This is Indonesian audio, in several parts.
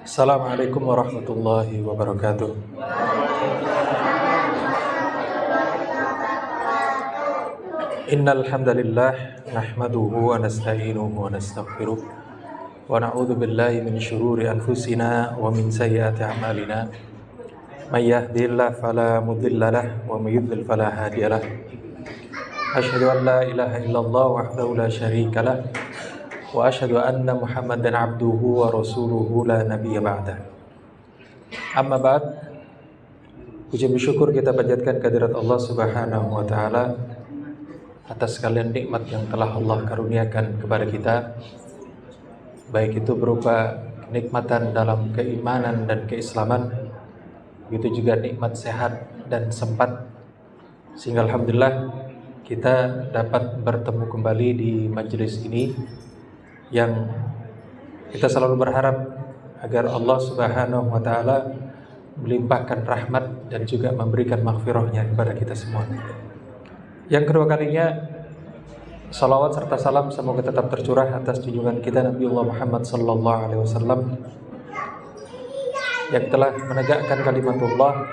Assalamualaikum warahmatullahi wabarakatuh. Innal hamdalillah nahmaduhu wa nasta'inuhu wa nastaghfiruh wa na'udzu billahi min shururi anfusina wa min sayyiati a'malina. May yahdihillahu fala mudilla lahu wa may yudlil fala hadiya lahu. Asyhadu an la ilaha illallah wahdahu la syarika lahu wa asyhadu anna Muhammadan abduhu wa rasuluhu la nabiyya ba'dah. Amma ba'd. Puji syukur kita panjatkan kehadirat Allah Subhanahu wa taala atas sekalian nikmat yang telah Allah karuniakan kepada kita, baik itu berupa kenikmatan dalam keimanan dan keislaman, begitu juga nikmat sehat dan sempat, sehingga alhamdulillah kita dapat bertemu kembali di majelis ini yang kita selalu berharap agar Allah Subhanahu wa taala melimpahkan rahmat dan juga memberikan maghfirahnya kepada kita semua. Yang kedua kalinya, salawat serta salam semoga tetap tercurah atas junjungan kita Nabiullah Muhammad sallallahu alaihi wasallam yang telah menegakkan kalimatullah,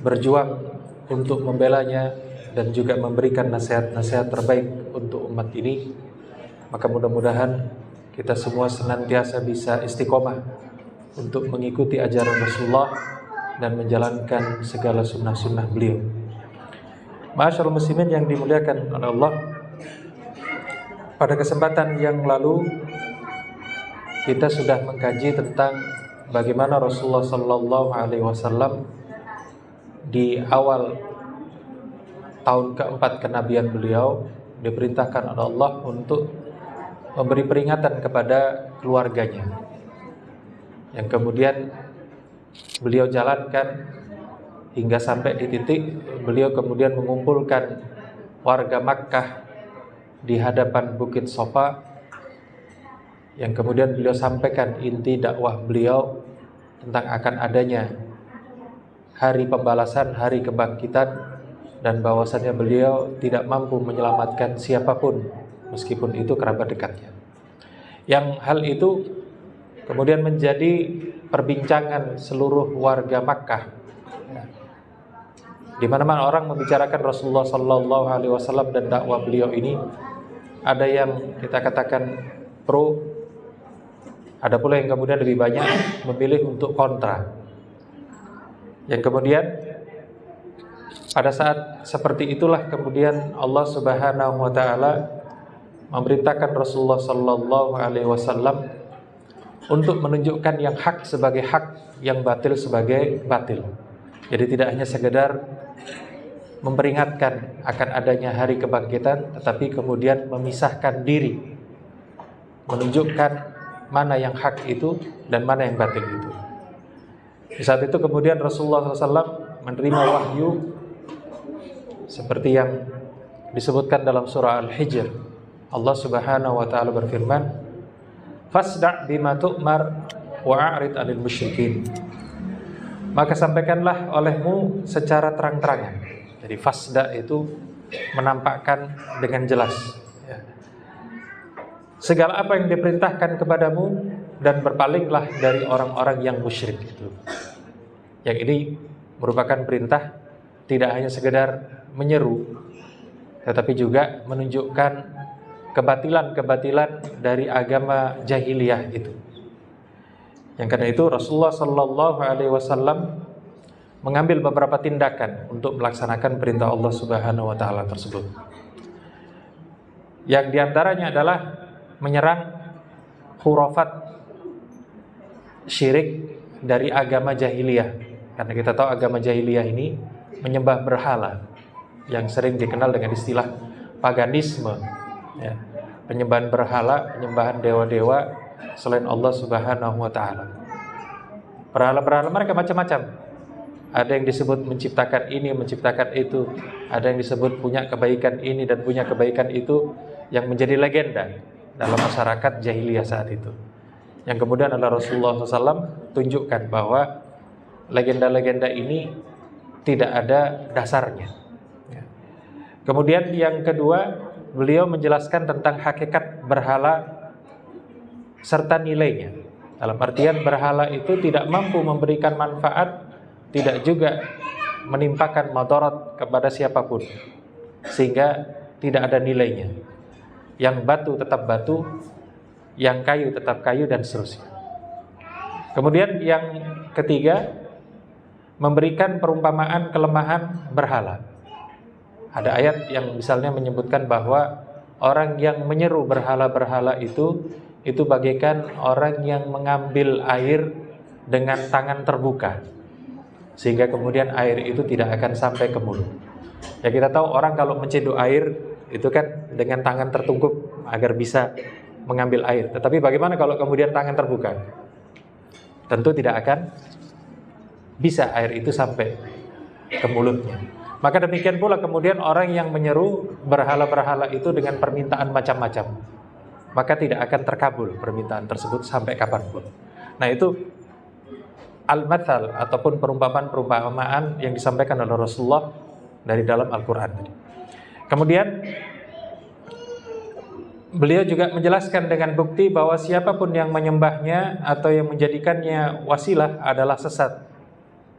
berjuang untuk membelanya dan juga memberikan nasihat-nasihat terbaik untuk umat ini. Maka mudah-mudahan kita semua senantiasa bisa istiqomah untuk mengikuti ajaran Rasulullah dan menjalankan segala sunnah-sunnah beliau. Ma'asyiral muslimin yang dimuliakan oleh Allah, pada kesempatan yang lalu kita sudah mengkaji tentang bagaimana Rasulullah sallallahu alaihi wasallam di awal tahun keempat kenabian beliau diperintahkan oleh Allah untuk memberi peringatan kepada keluarganya, yang kemudian beliau jalankan hingga sampai di titik beliau kemudian mengumpulkan warga Makkah di hadapan Bukit Sofa, yang kemudian beliau sampaikan inti dakwah beliau tentang akan adanya hari pembalasan, hari kebangkitan, dan bahwasannya beliau tidak mampu menyelamatkan siapapun meskipun itu kerabat dekatnya. Yang hal itu kemudian menjadi perbincangan seluruh warga Makkah. Di mana-mana orang membicarakan Rasulullah sallallahu alaihi wasallam dan dakwah beliau ini, ada yang kita katakan pro, ada pula yang kemudian lebih banyak memilih untuk kontra. Yang kemudian pada saat seperti itulah kemudian Allah Subhanahu wa taala memerintahkan Rasulullah sallallahu alaihi wasallam untuk menunjukkan yang hak sebagai hak, yang batil sebagai batil. Jadi tidak hanya sekedar memperingatkan akan adanya hari kebangkitan, tetapi kemudian memisahkan diri, menunjukkan mana yang hak itu dan mana yang batil itu. Di saat itu kemudian Rasulullah SAW menerima wahyu seperti yang disebutkan dalam surah Al-Hijr. Allah Subhanahu wa taala berfirman, "Fasda' bima tu'mar wa a'rid 'anil musyrikin." Maka sampaikanlah olehmu secara terang-terangan. Jadi fasda itu menampakkan dengan jelas, ya, segala apa yang diperintahkan kepadamu, dan berpalinglah dari orang-orang yang musyrik itu. Yang ini merupakan perintah tidak hanya sekedar menyeru, tetapi juga menunjukkan kebatilan-kebatilan dari agama jahiliyah itu. Yang karena itu Rasulullah sallallahu alaihi wasallam mengambil beberapa tindakan untuk melaksanakan perintah Allah Subhanahu wa taala tersebut. Yang diantaranya adalah menyerang khurafat syirik dari agama jahiliyah. Karena kita tahu agama jahiliyah ini menyembah berhala, yang sering dikenal dengan istilah paganisme, ya. Penyembahan berhala, penyembahan dewa-dewa selain Allah Subhanahu wa taala. Berhala-berhala mereka macam-macam. Ada yang disebut menciptakan ini, menciptakan itu. Ada yang disebut punya kebaikan ini dan punya kebaikan itu, yang menjadi legenda dalam masyarakat jahiliyah saat itu. Yang kemudian adalah Rasulullah SAW tunjukkan bahwa legenda-legenda ini tidak ada dasarnya. Kemudian yang kedua, beliau menjelaskan tentang hakikat berhala serta nilainya. Dalam artian berhala itu tidak mampu memberikan manfaat, tidak juga menimpakan madarat kepada siapapun, sehingga tidak ada nilainya. Yang batu tetap batu, yang kayu tetap kayu, dan seterusnya. Kemudian yang ketiga, memberikan perumpamaan kelemahan berhala. Ada ayat yang misalnya menyebutkan bahwa orang yang menyeru berhala-berhala itu bagaikan orang yang mengambil air dengan tangan terbuka, sehingga kemudian air itu tidak akan sampai ke mulut. Ya, kita tahu orang kalau menceduh air itu kan dengan tangan tertungkup agar bisa mengambil air. Tetapi bagaimana kalau kemudian tangan terbuka? Tentu tidak akan bisa air itu sampai ke mulutnya. Maka demikian pula kemudian orang yang menyeru berhala-berhala itu dengan permintaan macam-macam, maka tidak akan terkabul permintaan tersebut sampai kapanpun. Nah, itu al-mathal ataupun perumpamaan-perumpamaan yang disampaikan oleh Rasulullah dari dalam Al-Quran. Kemudian beliau juga menjelaskan dengan bukti bahwa siapapun yang menyembahnya atau yang menjadikannya wasilah adalah sesat.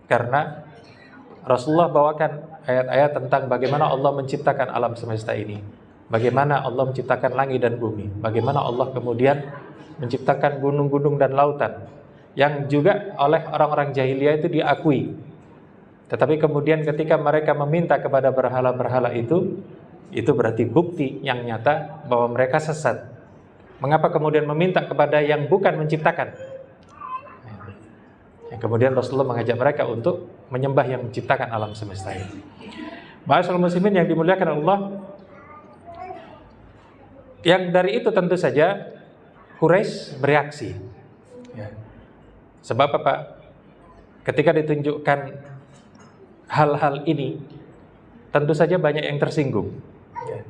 Karena Rasulullah bawakan ayat-ayat tentang bagaimana Allah menciptakan alam semesta ini, bagaimana Allah menciptakan langit dan bumi, bagaimana Allah kemudian menciptakan gunung-gunung dan lautan, yang juga oleh orang-orang jahiliyah itu diakui. Tetapi kemudian ketika mereka meminta kepada berhala-berhala itu berarti bukti yang nyata bahwa mereka sesat. Mengapa kemudian meminta kepada yang bukan menciptakan? Yang kemudian Rasulullah mengajak mereka untuk menyembah yang menciptakan alam semesta ini. Ma'asyiral muslimin yang dimuliakan Allah, yang dari itu tentu saja Quraisy bereaksi. Ya. Sebab apa? Ketika ditunjukkan hal-hal ini, tentu saja banyak yang tersinggung. Ya.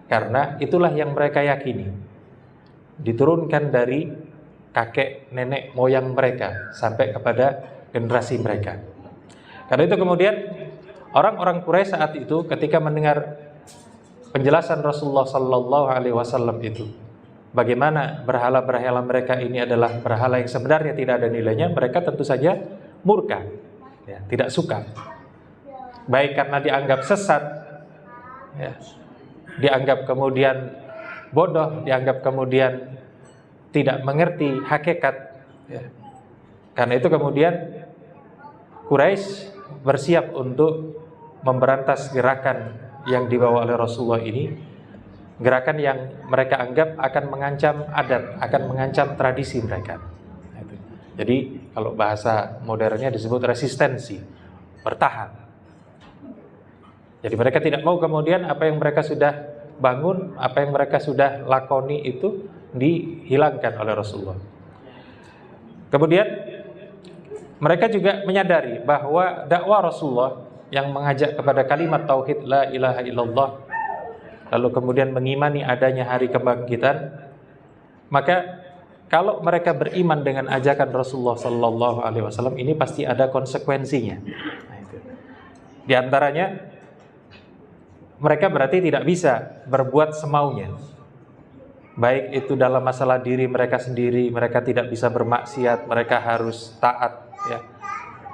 Karena itulah yang mereka yakini, diturunkan dari kakek, nenek, moyang mereka sampai kepada generasi mereka. Karena itu kemudian orang-orang Quraisy saat itu ketika mendengar penjelasan Rasulullah Sallallahu Alaihi Wasallam itu, bagaimana berhala-berhala mereka ini adalah berhala yang sebenarnya tidak ada nilainya, mereka tentu saja murka, ya, tidak suka. Baik karena dianggap sesat, ya, dianggap kemudian bodoh, dianggap kemudian tidak mengerti hakikat, ya. Karena itu kemudian Quraisy bersiap untuk memberantas gerakan yang dibawa oleh Rasulullah ini, gerakan yang mereka anggap akan mengancam adat, akan mengancam tradisi mereka. Jadi kalau bahasa modernnya disebut resistensi, bertahan. Jadi mereka tidak mau kemudian apa yang mereka sudah bangun, apa yang mereka sudah lakoni itu dihilangkan oleh Rasulullah. Kemudian mereka juga menyadari bahwa dakwah Rasulullah yang mengajak kepada kalimat tauhid la ilaha illallah, lalu kemudian mengimani adanya hari kebangkitan, maka kalau mereka beriman dengan ajakan Rasulullah Sallallahu Alaihi Wasallam ini pasti ada konsekuensinya. Nah, itu. Di antaranya mereka berarti tidak bisa berbuat semaunya. Baik itu dalam masalah diri mereka sendiri, mereka tidak bisa bermaksiat, mereka harus taat, ya.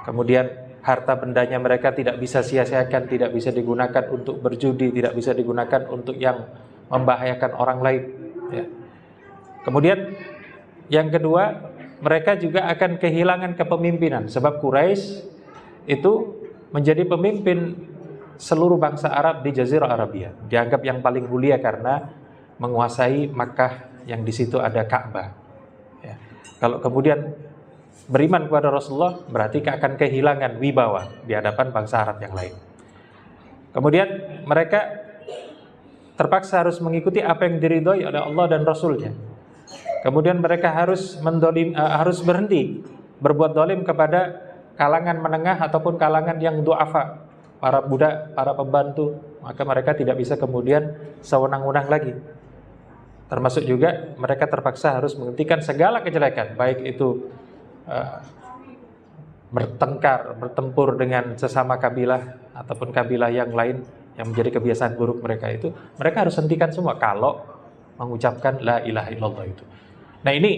Kemudian harta bendanya mereka tidak bisa sia-siakan, tidak bisa digunakan untuk berjudi, tidak bisa digunakan untuk yang membahayakan orang lain, ya. Kemudian yang kedua, mereka juga akan kehilangan kepemimpinan, sebab Quraisy itu menjadi pemimpin seluruh bangsa Arab di Jazirah Arabia, dianggap yang paling mulia karena menguasai Makkah yang di situ ada Ka'bah. Ya. Kalau kemudian beriman kepada Rasulullah, berarti akan kehilangan wibawa di hadapan bangsa Arab yang lain. Kemudian mereka terpaksa harus mengikuti apa yang diridhoi oleh Allah dan Rasulnya. Kemudian mereka harus berhenti berbuat dolim kepada kalangan menengah ataupun kalangan yang du'afa, para budak, para pembantu. Maka mereka tidak bisa kemudian sewenang-wenang lagi. Termasuk juga mereka terpaksa harus menghentikan segala kejelekan, baik itu bertengkar, bertempur dengan sesama kabilah ataupun kabilah yang lain yang menjadi kebiasaan buruk mereka itu, mereka harus hentikan semua kalau mengucapkan la ilaha illallah itu. Nah, ini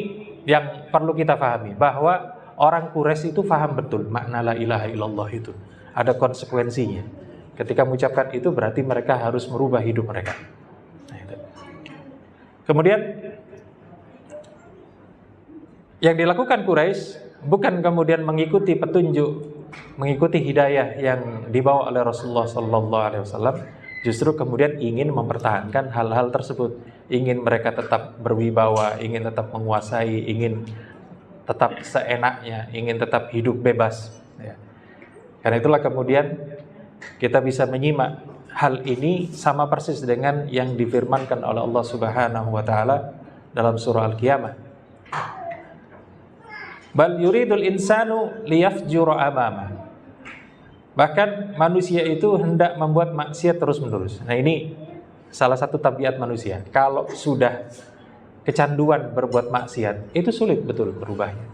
yang perlu kita pahami, bahwa orang Quraisy itu paham betul makna la ilaha illallah itu. Ada konsekuensinya. Ketika mengucapkan itu berarti mereka harus merubah hidup mereka. Nah, itu. Kemudian yang dilakukan Quraisy bukan kemudian mengikuti petunjuk, mengikuti hidayah yang dibawa oleh Rasulullah SAW, justru kemudian ingin mempertahankan hal-hal tersebut, ingin mereka tetap berwibawa, ingin tetap menguasai, ingin tetap seenaknya, ingin tetap hidup bebas. Ya. Karena itulah kemudian kita bisa menyimak hal ini sama persis dengan yang difirmankan oleh Allah Subhanahu wa taala dalam surah Al-Qiyamah. Bal yuridul insanu liyafjura amama. Bahkan manusia itu hendak membuat maksiat terus-menerus. Nah, ini salah satu tabiat manusia. Kalau sudah kecanduan berbuat maksiat, itu sulit betul berubahnya.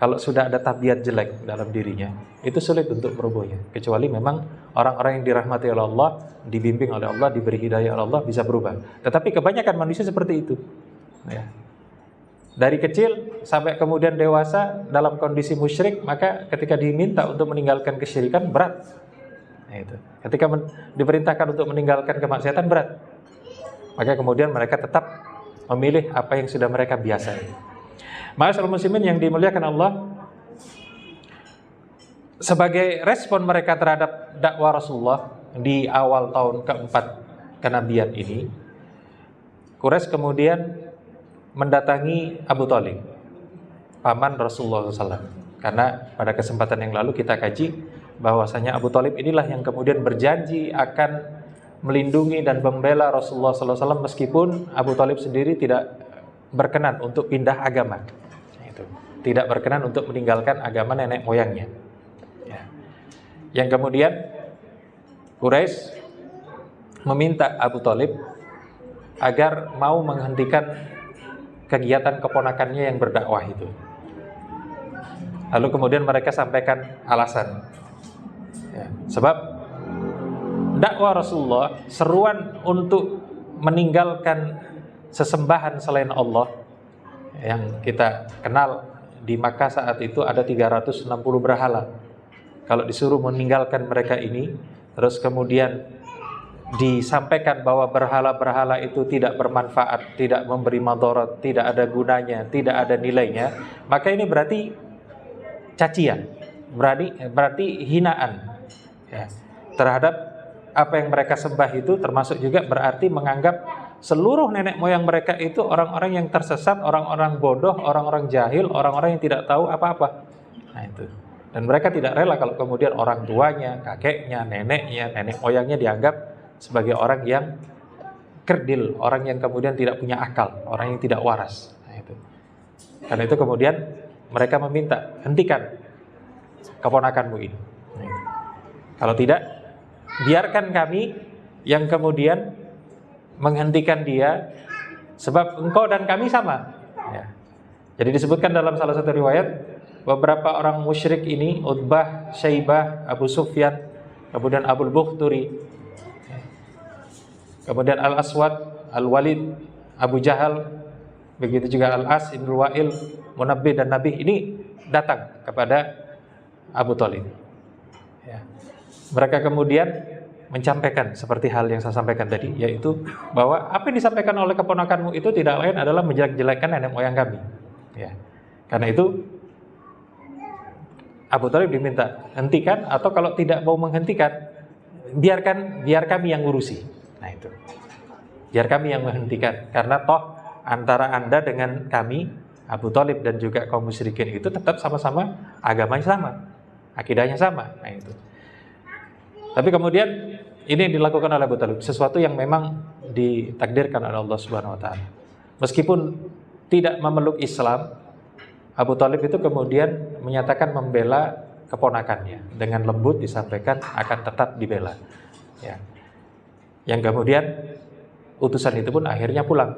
Kalau sudah ada tabiat jelek dalam dirinya, itu sulit untuk merubahnya. Kecuali memang orang-orang yang dirahmati oleh Allah, dibimbing oleh Allah, diberi hidayah oleh Allah, bisa berubah. Tetapi kebanyakan manusia seperti itu. Ya. Dari kecil sampai kemudian dewasa dalam kondisi musyrik, maka ketika diminta untuk meninggalkan kesyirikan berat. Nah, itu. Ketika diperintahkan untuk meninggalkan kemaksiatan berat, maka kemudian mereka tetap memilih apa yang sudah mereka biasai. Ma'asyiral muslimin yang dimuliakan Allah, sebagai respon mereka terhadap dakwah Rasulullah di awal tahun keempat kenabian ini, Quraisy kemudian mendatangi Abu Thalib, paman Rasulullah SAW. Karena pada kesempatan yang lalu kita kaji bahwasanya Abu Thalib inilah yang kemudian berjanji akan melindungi dan membela Rasulullah SAW meskipun Abu Thalib sendiri tidak berkenan untuk pindah agama. Itu. Tidak berkenan untuk meninggalkan agama nenek moyangnya. Ya. Yang kemudian Quraisy meminta Abu Thalib agar mau menghentikan kegiatan keponakannya yang berdakwah itu. Lalu kemudian mereka sampaikan alasan. Ya, sebab dakwah Rasulullah, seruan untuk meninggalkan sesembahan selain Allah yang kita kenal di Makkah saat itu ada 360 berhala. Kalau disuruh meninggalkan mereka ini, terus kemudian disampaikan bahwa berhala-berhala itu tidak bermanfaat, tidak memberi madarat, tidak ada gunanya, tidak ada nilainya, maka ini berarti cacian, berarti hinaan ya, terhadap apa yang mereka sembah itu, termasuk juga berarti menganggap seluruh nenek moyang mereka itu orang-orang yang tersesat, orang-orang bodoh, orang-orang jahil, orang-orang yang tidak tahu apa-apa. Nah itu. Dan mereka tidak rela kalau kemudian orang tuanya, kakeknya, neneknya, nenek moyangnya dianggap sebagai orang yang kerdil, orang yang kemudian tidak punya akal, orang yang tidak waras. Nah, itu. Karena itu kemudian mereka meminta, hentikan keponakanmu ini. Nah, itu. Kalau tidak, biarkan kami yang kemudian menghentikan dia, sebab engkau dan kami sama. Ya. Jadi disebutkan dalam salah satu riwayat, beberapa orang musyrik ini, Utbah, Syaibah, Abu Sufyan, kemudian Abul Bukhturi, kemudian Al-Aswad, Al-Walid, Abu Jahal, begitu juga Al-As, Ibn Wa'il, Munabbih dan Nabi, ini datang kepada Abu Thalib. Ya. Mereka kemudian menyampaikan seperti hal yang saya sampaikan tadi, yaitu bahwa apa yang disampaikan oleh keponakanmu itu tidak lain adalah menjelek-jelekkan nenek moyang kami. Ya. Karena itu Abu Thalib diminta hentikan, atau kalau tidak mau menghentikan, biar kami yang ngurusi. Nah itu, biar kami yang menghentikan, karena toh antara Anda dengan kami, Abu Thalib dan juga kaum musyrikin itu tetap sama-sama agamanya sama, akidahnya sama. Nah itu. Tapi kemudian ini yang dilakukan oleh Abu Thalib, sesuatu yang memang ditakdirkan oleh Allah Subhanahu Wa Taala. Meskipun tidak memeluk Islam, Abu Thalib itu kemudian menyatakan membela keponakannya, dengan lembut disampaikan akan tetap dibela. Ya. Yang kemudian utusan itu pun akhirnya pulang,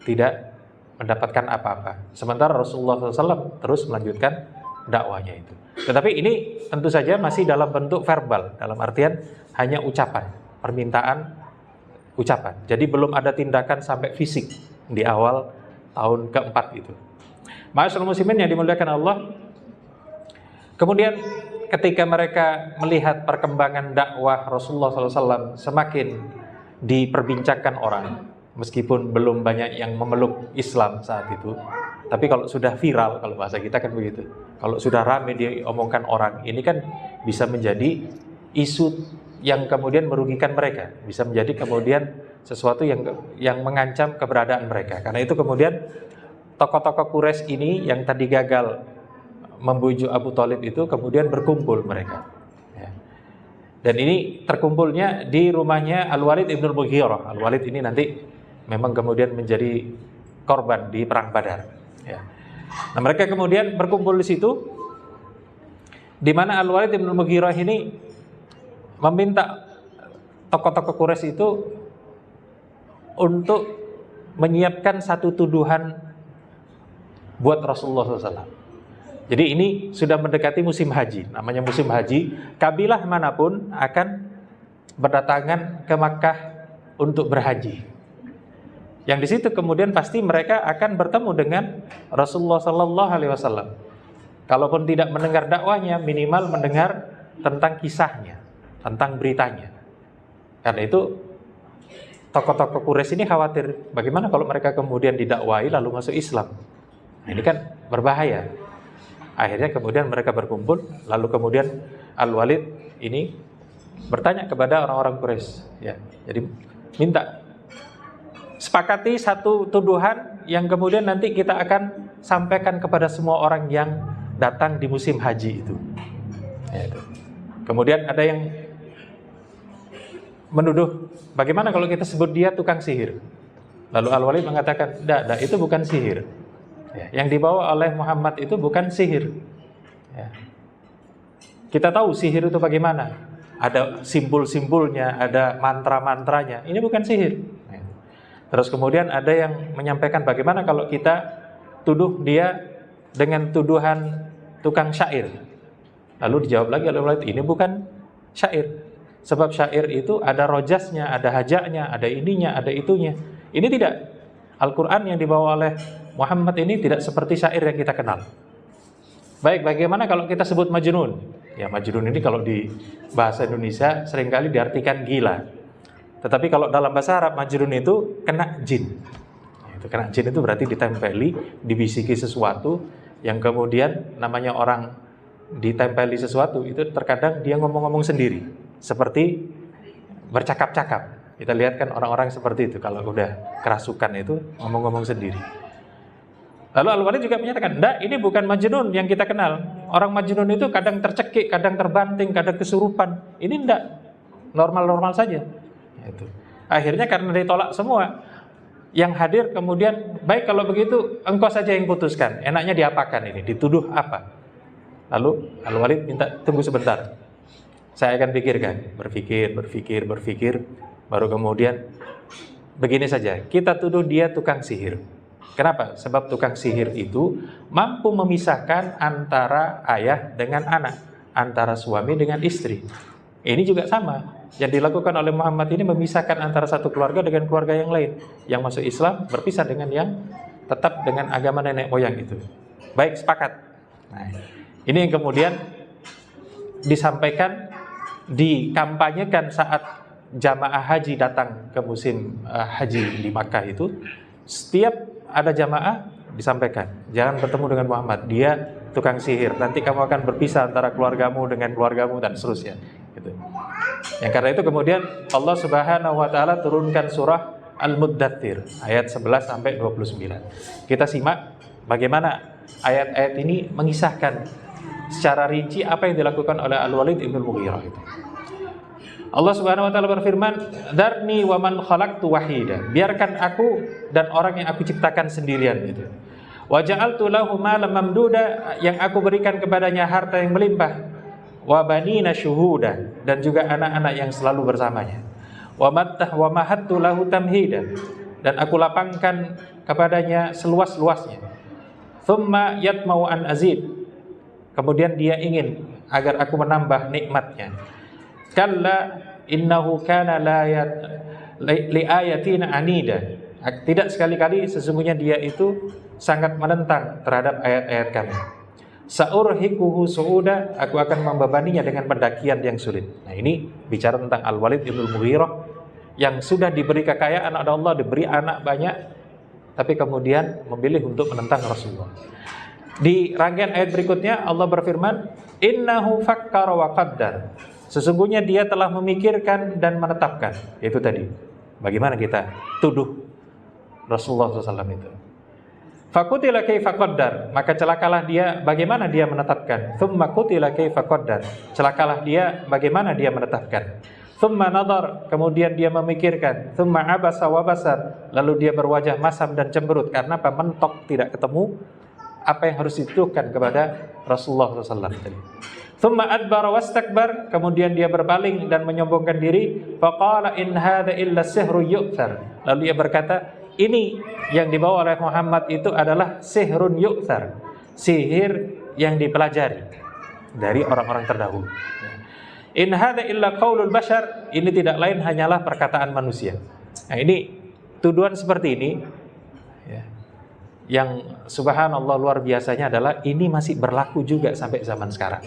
tidak mendapatkan apa-apa. Sementara Rasulullah SAW terus melanjutkan dakwahnya itu. Tetapi ini tentu saja masih dalam bentuk verbal, dalam artian hanya ucapan, permintaan ucapan. Jadi belum ada tindakan sampai fisik di awal tahun keempat itu. Ma'asyiral muslimin yang dimuliakan Allah, kemudian ketika mereka melihat perkembangan dakwah Rasulullah SAW semakin diperbincangkan orang, meskipun belum banyak yang memeluk Islam saat itu, tapi kalau sudah viral, kalau bahasa kita kan begitu, kalau sudah ramai diomongkan orang, ini kan bisa menjadi isu yang kemudian merugikan mereka, bisa menjadi kemudian sesuatu yang mengancam keberadaan mereka. Karena itu kemudian tokoh-tokoh Quraisy ini yang tadi gagal membujuk Abu Thalib itu kemudian berkumpul mereka. Ya. Dan ini terkumpulnya di rumahnya Al-Walid ibn al-Mughirah. Al-Walid ini nanti memang kemudian menjadi korban di perang Badar. Ya. Nah, mereka kemudian berkumpul di situ, di mana Al-Walid ibn al-Mughirah ini meminta tokoh-tokoh Quraisy itu untuk menyiapkan satu tuduhan buat Rasulullah SAW. Jadi ini sudah mendekati musim haji. Namanya musim haji, kabilah manapun akan berdatangan ke Makkah untuk berhaji. Yang di situ kemudian pasti mereka akan bertemu dengan Rasulullah SAW. Kalaupun tidak mendengar dakwahnya, minimal mendengar tentang kisahnya, tentang beritanya. Karena itu tokoh-tokoh Quraisy ini khawatir, bagaimana kalau mereka kemudian didakwai lalu masuk Islam? Nah, ini kan berbahaya. Akhirnya kemudian mereka berkumpul, lalu kemudian Al-Walid ini bertanya kepada orang-orang Quraisy, ya. Jadi minta sepakati satu tuduhan yang kemudian nanti kita akan sampaikan kepada semua orang yang datang di musim haji itu. Ya, itu. Kemudian ada yang menuduh, bagaimana kalau kita sebut dia tukang sihir? Lalu Al-Walid mengatakan, tidak, itu bukan sihir. Ya, yang dibawa oleh Muhammad itu bukan sihir. Ya. Kita tahu sihir itu bagaimana. Ada simbol-simbolnya, ada mantra-mantranya. Ini bukan sihir. Ya. Terus kemudian ada yang menyampaikan bagaimana kalau kita tuduh dia dengan tuduhan tukang syair. Lalu dijawab lagi oleh Walid, ini bukan syair. Sebab syair itu ada rojasnya, ada hajaknya, ada ininya, ada itunya. Ini tidak. Al-Quran yang dibawa oleh Muhammad ini tidak seperti syair yang kita kenal. Baik, bagaimana kalau kita sebut Majnun? Ya, Majnun ini kalau di bahasa Indonesia seringkali diartikan gila. Tetapi kalau dalam bahasa Arab, Majnun itu kena jin. Itu kena jin itu berarti ditempeli, dibisiki sesuatu, yang kemudian namanya orang ditempeli sesuatu, itu terkadang dia ngomong-ngomong sendiri. Seperti bercakap-cakap. Kita lihat kan orang-orang seperti itu, kalau udah kerasukan itu ngomong-ngomong sendiri. Lalu Al-Walid juga menyatakan, enggak, ini bukan Majnun yang kita kenal. Orang Majnun itu kadang tercekik, kadang terbanting, kadang kesurupan. Ini enggak, normal-normal saja. Itu. Akhirnya karena ditolak semua, yang hadir kemudian, baik kalau begitu engkau saja yang putuskan. Enaknya diapakan ini, dituduh apa? Lalu Al-Walid minta tunggu sebentar. Saya akan pikirkan, berpikir, baru kemudian begini saja, kita tuduh dia tukang sihir. Kenapa? Sebab tukang sihir itu mampu memisahkan antara ayah dengan anak, antara suami dengan istri. Ini juga sama. Yang dilakukan oleh Muhammad ini memisahkan antara satu keluarga dengan keluarga yang lain. Yang masuk Islam berpisah dengan yang tetap dengan agama nenek moyang itu. Baik, sepakat. Nah, ini yang kemudian disampaikan, dikampanyekan saat jamaah haji datang ke musim haji di Makkah itu. Setiap ada jamaah disampaikan, jangan bertemu dengan Muhammad, dia tukang sihir, nanti kamu akan berpisah antara keluargamu dengan keluargamu dan seterusnya gitu. Yang karena itu kemudian Allah Subhanahu wa taala turunkan surah Al-Muddathir ayat 11 sampai 29. Kita simak bagaimana ayat-ayat ini mengisahkan secara rinci apa yang dilakukan oleh Al-Walid ibn al-Mughirah itu. Allah Subhanahu wa taala berfirman, "Dzarni wa man khalaqtu wahida." Biarkan aku dan orang yang aku ciptakan sendirian itu. Wa ja'altu lahu malan mamduda, yang aku berikan kepadanya harta yang melimpah. Wa banina syuhuda, dan juga anak-anak yang selalu bersamanya. Wa mahattu lahu tamhida, dan aku lapangkan kepadanya seluas-luasnya. Tsumma yatma'u an azid, kemudian dia ingin agar aku menambah nikmatnya. Kalla innahu kana li ayatina anida. Tidak sekali-kali sesungguhnya dia itu sangat menentang terhadap ayat-ayat kami. Sa'urhiquhu su'uda, aku akan membebaninya dengan pendakian yang sulit. Nah, ini bicara tentang Al-Walid ibn Mughirah yang sudah diberi kekayaan oleh Allah, diberi anak banyak, tapi kemudian memilih untuk menentang Rasulullah. Di rangkaian ayat berikutnya Allah berfirman, innahu fakkara wa qaddar. Sesungguhnya dia telah memikirkan dan menetapkan. Itu tadi. Bagaimana kita tuduh Rasulullah SAW itu? Fakutila kaifa qaddar, maka celakalah dia bagaimana dia menetapkan. Tsumma qutila kaifa qaddar, celakalah dia bagaimana dia menetapkan. Tsumma nadhar, kemudian dia memikirkan. Tsumma abasa wa basar, lalu dia berwajah masam dan cemberut karena apa? Mentok tidak ketemu apa yang harus dituduhkan kepada Rasulullah SAW tadi. Tsumma adbara wastakbar, kemudian dia berpaling dan menyombongkan diri. Faqala in hadza illa sihru yu'thar, lalu dia berkata, ini yang dibawa oleh Muhammad itu adalah sihrun yu'thar, sihir yang dipelajari dari orang-orang terdahulu. In hadza illa qaulul bashar, ini tidak lain hanyalah perkataan manusia. Nah, ini tuduhan seperti ini ya, yang subhanallah luar biasanya adalah ini masih berlaku juga sampai zaman sekarang.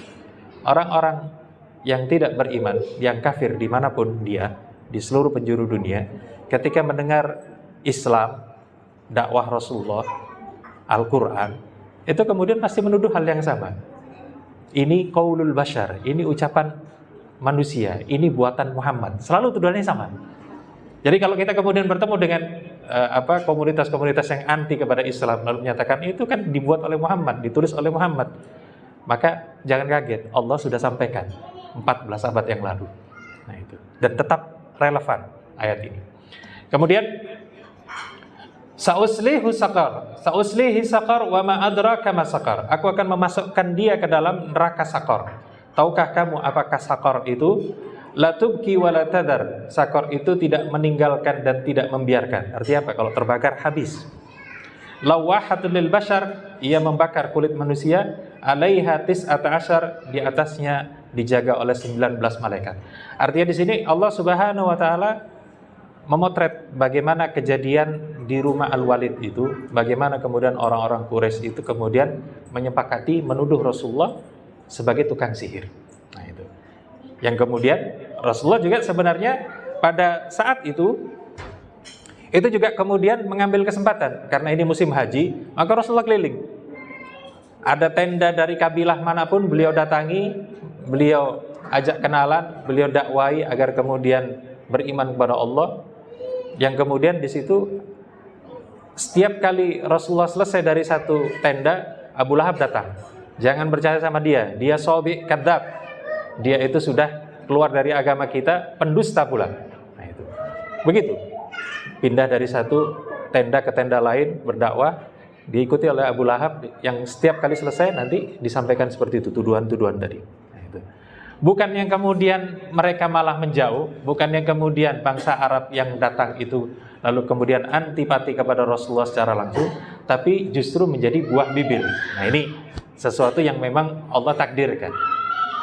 Orang-orang yang tidak beriman, yang kafir dimanapun dia, di seluruh penjuru dunia, ketika mendengar Islam, dakwah Rasulullah, Al-Quran, itu kemudian pasti menuduh hal yang sama. Ini qaulul bashar, ini ucapan manusia, ini buatan Muhammad. Selalu tuduhannya sama. Jadi kalau kita kemudian bertemu dengan komunitas-komunitas yang anti kepada Islam, lalu menyatakan itu kan dibuat oleh Muhammad, ditulis oleh Muhammad, maka jangan kaget, Allah sudah sampaikan 14 abad yang lalu. Nah itu, dan tetap relevan ayat ini. Kemudian Sa'uslihi saqar wa ma adraka ma saqar. Aku akan memasukkan dia ke dalam neraka saqar. Tahukah kamu apakah saqar itu? La tubki wa la tadar. Saqar itu tidak meninggalkan dan tidak membiarkan. Artinya apa? Kalau terbakar habis. Lawahatul lil bashar, ia membakar kulit manusia. Alaiha tis'ata asyar, di atasnya dijaga oleh 19 malaikat. Artinya di sini Allah Subhanahu wa taala memotret bagaimana kejadian di rumah Al-Walid itu, bagaimana kemudian orang-orang Quraisy itu kemudian menyepakati menuduh Rasulullah sebagai tukang sihir. Nah itu. Yang kemudian Rasulullah juga sebenarnya pada saat itu juga kemudian mengambil kesempatan karena ini musim haji, maka Rasulullah keliling. Ada tenda dari kabilah manapun beliau datangi, beliau ajak kenalan, beliau dakwai agar kemudian beriman kepada Allah. Yang kemudian di situ setiap kali Rasulullah selesai dari satu tenda, Abu Lahab datang. Jangan percaya sama dia, dia sobi kadzab. Dia itu sudah keluar dari agama kita, pendusta pula. Nah itu. Begitu. Pindah dari satu tenda ke tenda lain berdakwah, diikuti oleh Abu Lahab yang setiap kali selesai nanti disampaikan seperti itu, tuduhan-tuduhan tadi. Nah itu. Bukan yang kemudian mereka malah menjauh, bukan yang kemudian bangsa Arab yang datang itu lalu kemudian antipati kepada Rasulullah secara langsung, tapi justru menjadi buah bibir. Nah ini sesuatu yang memang Allah takdirkan.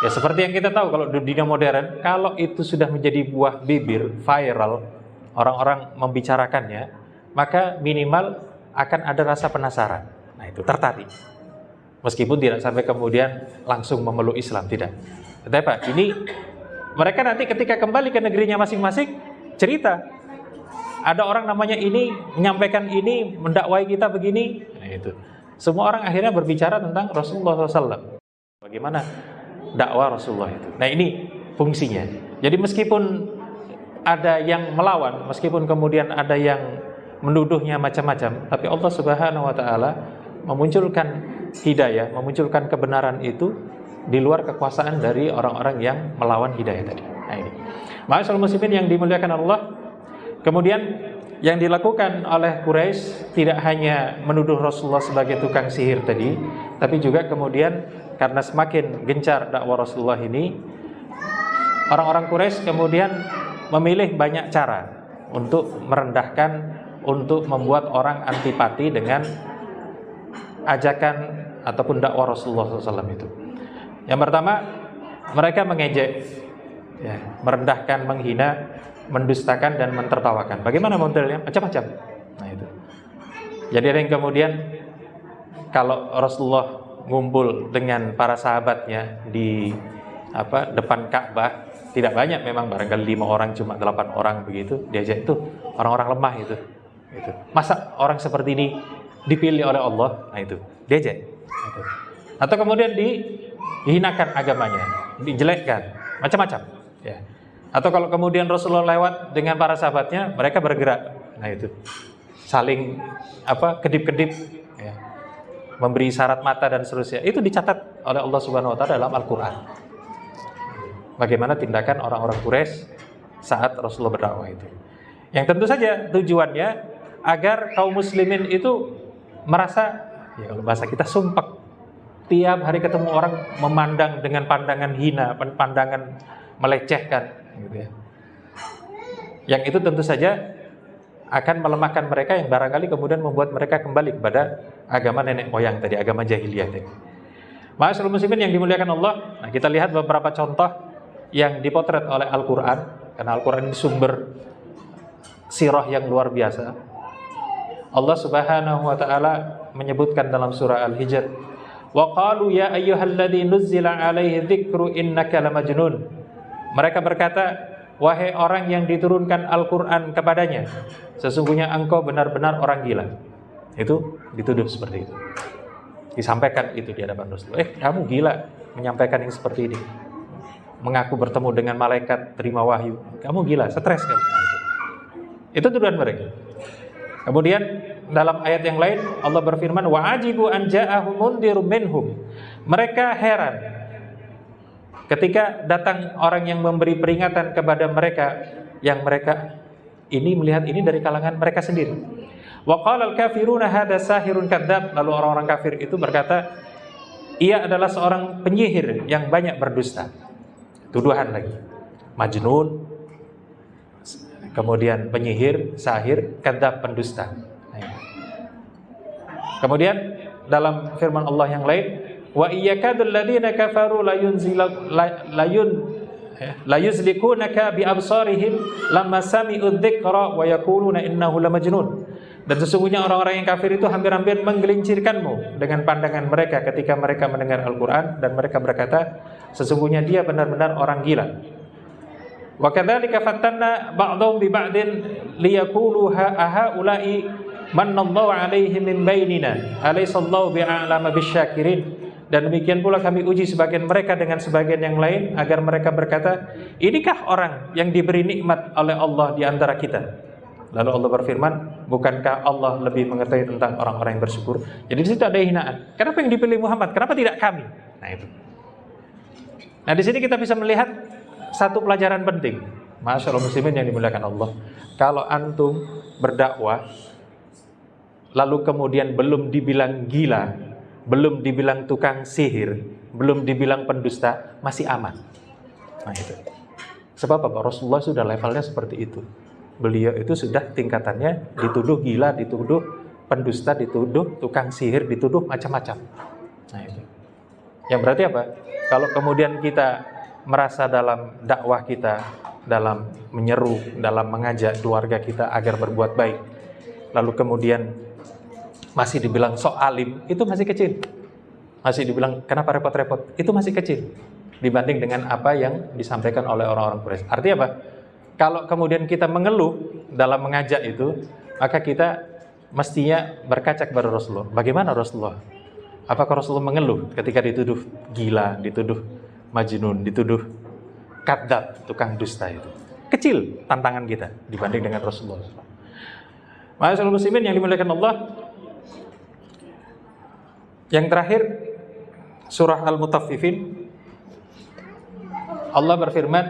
Ya seperti yang kita tahu kalau di dunia modern, kalau itu sudah menjadi buah bibir, viral, orang-orang membicarakannya, maka minimal akan ada rasa penasaran. Nah itu tertarik. Meskipun tidak sampai kemudian langsung memeluk Islam, tidak. Tetapi Pak, ini mereka nanti ketika kembali ke negerinya masing-masing cerita. Ada orang namanya ini menyampaikan ini, mendakwai kita begini. Nah itu. Semua orang akhirnya berbicara tentang Rasulullah SAW. Bagaimana dakwah Rasulullah itu. Nah ini fungsinya. Jadi meskipun ada yang melawan, meskipun kemudian ada yang menuduhnya macam-macam, tapi Allah Subhanahu wa taala memunculkan hidayah, memunculkan kebenaran itu di luar kekuasaan dari orang-orang yang melawan hidayah tadi. Nah ini. Ma'asyiral muslimin yang dimuliakan Allah, kemudian yang dilakukan oleh Quraisy tidak hanya menuduh Rasulullah sebagai tukang sihir tadi, tapi juga kemudian karena semakin gencar dakwah Rasulullah ini, orang-orang Quraisy kemudian memilih banyak cara untuk merendahkan, untuk membuat orang antipati dengan ajakan ataupun dakwah Rasulullah SAW itu. Yang pertama, mereka mengejek, merendahkan, menghina, mendustakan dan mentertawakan. Bagaimana modelnya? Macam-macam. Nah Jadi ada yang kemudian kalau Rasulullah ngumpul dengan para sahabatnya di depan Ka'bah, tidak banyak memang, barangkali 5 orang, cuma 8 orang begitu, diajak itu orang-orang lemah itu. Masa orang seperti ini dipilih oleh Allah? Nah itu diajak. Atau kemudian dihinakan agamanya, dijelekkan, macam-macam. Ya. Atau kalau kemudian Rasulullah lewat dengan para sahabatnya, mereka bergerak. Nah itu saling kedip-kedip, ya, memberi isyarat mata dan seterusnya. Itu dicatat oleh Allah Subhanahu Wa Taala dalam Al-Quran. Bagaimana tindakan orang-orang Quraisy saat Rasulullah berdakwah itu. Yang tentu saja tujuannya agar kaum muslimin itu merasa, ya kalau bahasa kita, sumpek. Tiap hari ketemu orang memandang dengan pandangan hina, pandangan melecehkan, gitu ya. Yang itu tentu saja akan melemahkan mereka, yang barangkali kemudian membuat mereka kembali kepada agama nenek moyang tadi, agama jahiliyah tadi. Ma'asyiral muslimin yang dimuliakan Allah, nah kita lihat beberapa contoh yang dipotret oleh Al-Quran, karena Al-Quran ini sumber sirah yang luar biasa. Allah Subhanahu Wa Taala menyebutkan dalam surah Al-Hijr, wa qalu ya ayyuhalladzi nuzzila alaihi dzikru innaka lamajnun. Mereka berkata, wahai orang yang diturunkan Al-Quran kepadanya, sesungguhnya engkau benar-benar orang gila. Itu dituduh seperti itu, disampaikan itu di hadapan Rasulullah. Kamu gila menyampaikan yang seperti ini, mengaku bertemu dengan malaikat, terima wahyu. Kamu gila, stres kamu. Nah, itu tuduhan mereka. Kemudian dalam ayat yang lain Allah berfirman, wa ajibu an ja'ahum mundirum minhum. Mereka heran ketika datang orang yang memberi peringatan kepada mereka, yang mereka ini melihat ini dari kalangan mereka sendiri. Wa qala al-kafiruna hadza sahirun kadzdzab. Lalu orang-orang kafir itu berkata, ia adalah seorang penyihir yang banyak berdusta. Tuduhan lagi, majnun, kemudian penyihir, sahir, kadzdzab, pendusta. Kemudian dalam firman Allah yang lain, wa iyyakadul ladzina kafaru la yuzlikunaka bi absarihim lamma sami'u dzikra wa yaquluna innahu lamajnun. Dan sesungguhnya orang-orang yang kafir itu hampir-hampir menggelincirkanmu dengan pandangan mereka ketika mereka mendengar Al-Quran, dan mereka berkata, sesungguhnya dia benar-benar orang gila. Wa kadzalika fatanna ba'dhum bi ba'din liyaqulu haula'i manallahu 'alaihim min bainina alaysallahu bi'alama bisyakirin. Dan demikian pula kami uji sebagian mereka dengan sebagian yang lain, agar mereka berkata, inikah orang yang diberi nikmat oleh Allah di antara kita? Lalu Allah berfirman, bukankah Allah lebih mengetahui tentang orang-orang yang bersyukur? Jadi di situ ada hinaan. Kenapa yang dipilih Muhammad? Kenapa tidak kami? Nah itu. Nah di sini kita bisa melihat satu pelajaran penting. Masyaallah muslimin yang dimuliakan Allah. Kalau antum berdakwah, lalu kemudian belum dibilang gila, belum dibilang tukang sihir, belum dibilang pendusta, masih aman. Nah itu. Sebab apa? Rasulullah sudah levelnya seperti itu. Beliau itu sudah tingkatannya dituduh gila, dituduh pendusta, dituduh tukang sihir, dituduh macam-macam. Nah itu. Yang berarti apa? Kalau kemudian kita merasa dalam dakwah kita, dalam menyeru, dalam mengajak keluarga kita agar berbuat baik, lalu kemudian masih dibilang sok alim, itu masih kecil. Masih dibilang kenapa repot-repot, itu masih kecil dibanding dengan apa yang disampaikan oleh orang-orang Quraisy. Artinya apa? Kalau kemudian kita mengeluh dalam mengajak itu, maka kita mestinya berkaca kepada Rasulullah. Bagaimana Rasulullah? Apakah Rasulullah mengeluh ketika dituduh gila, dituduh majnun, dituduh kadzdzab, tukang dusta itu? Kecil tantangan kita dibanding dengan Rasulullah. Ma'asyiral muslimin yang dimuliakan Allah. Yang terakhir, surah Al-Mutaffifin. Allah berfirman,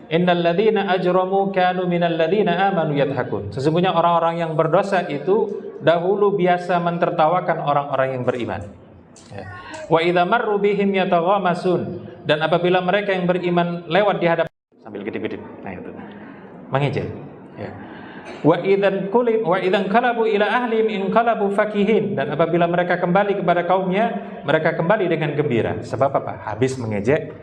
innal ladzina ajramu kanu minal ladzina amanu yadhakun. Sesungguhnya orang-orang yang berdosa itu dahulu biasa mentertawakan orang-orang yang beriman. Wa idza marru bihim yataghamasun. Dan apabila mereka yang beriman lewat di hadapan sambil gedip-gedip, nah itu mengejek, ya. Wa idzan qalabu ila ahlihim inqalabu fakihin. Dan apabila mereka kembali kepada kaumnya, mereka kembali dengan gembira. Sebab apa? Habis mengejek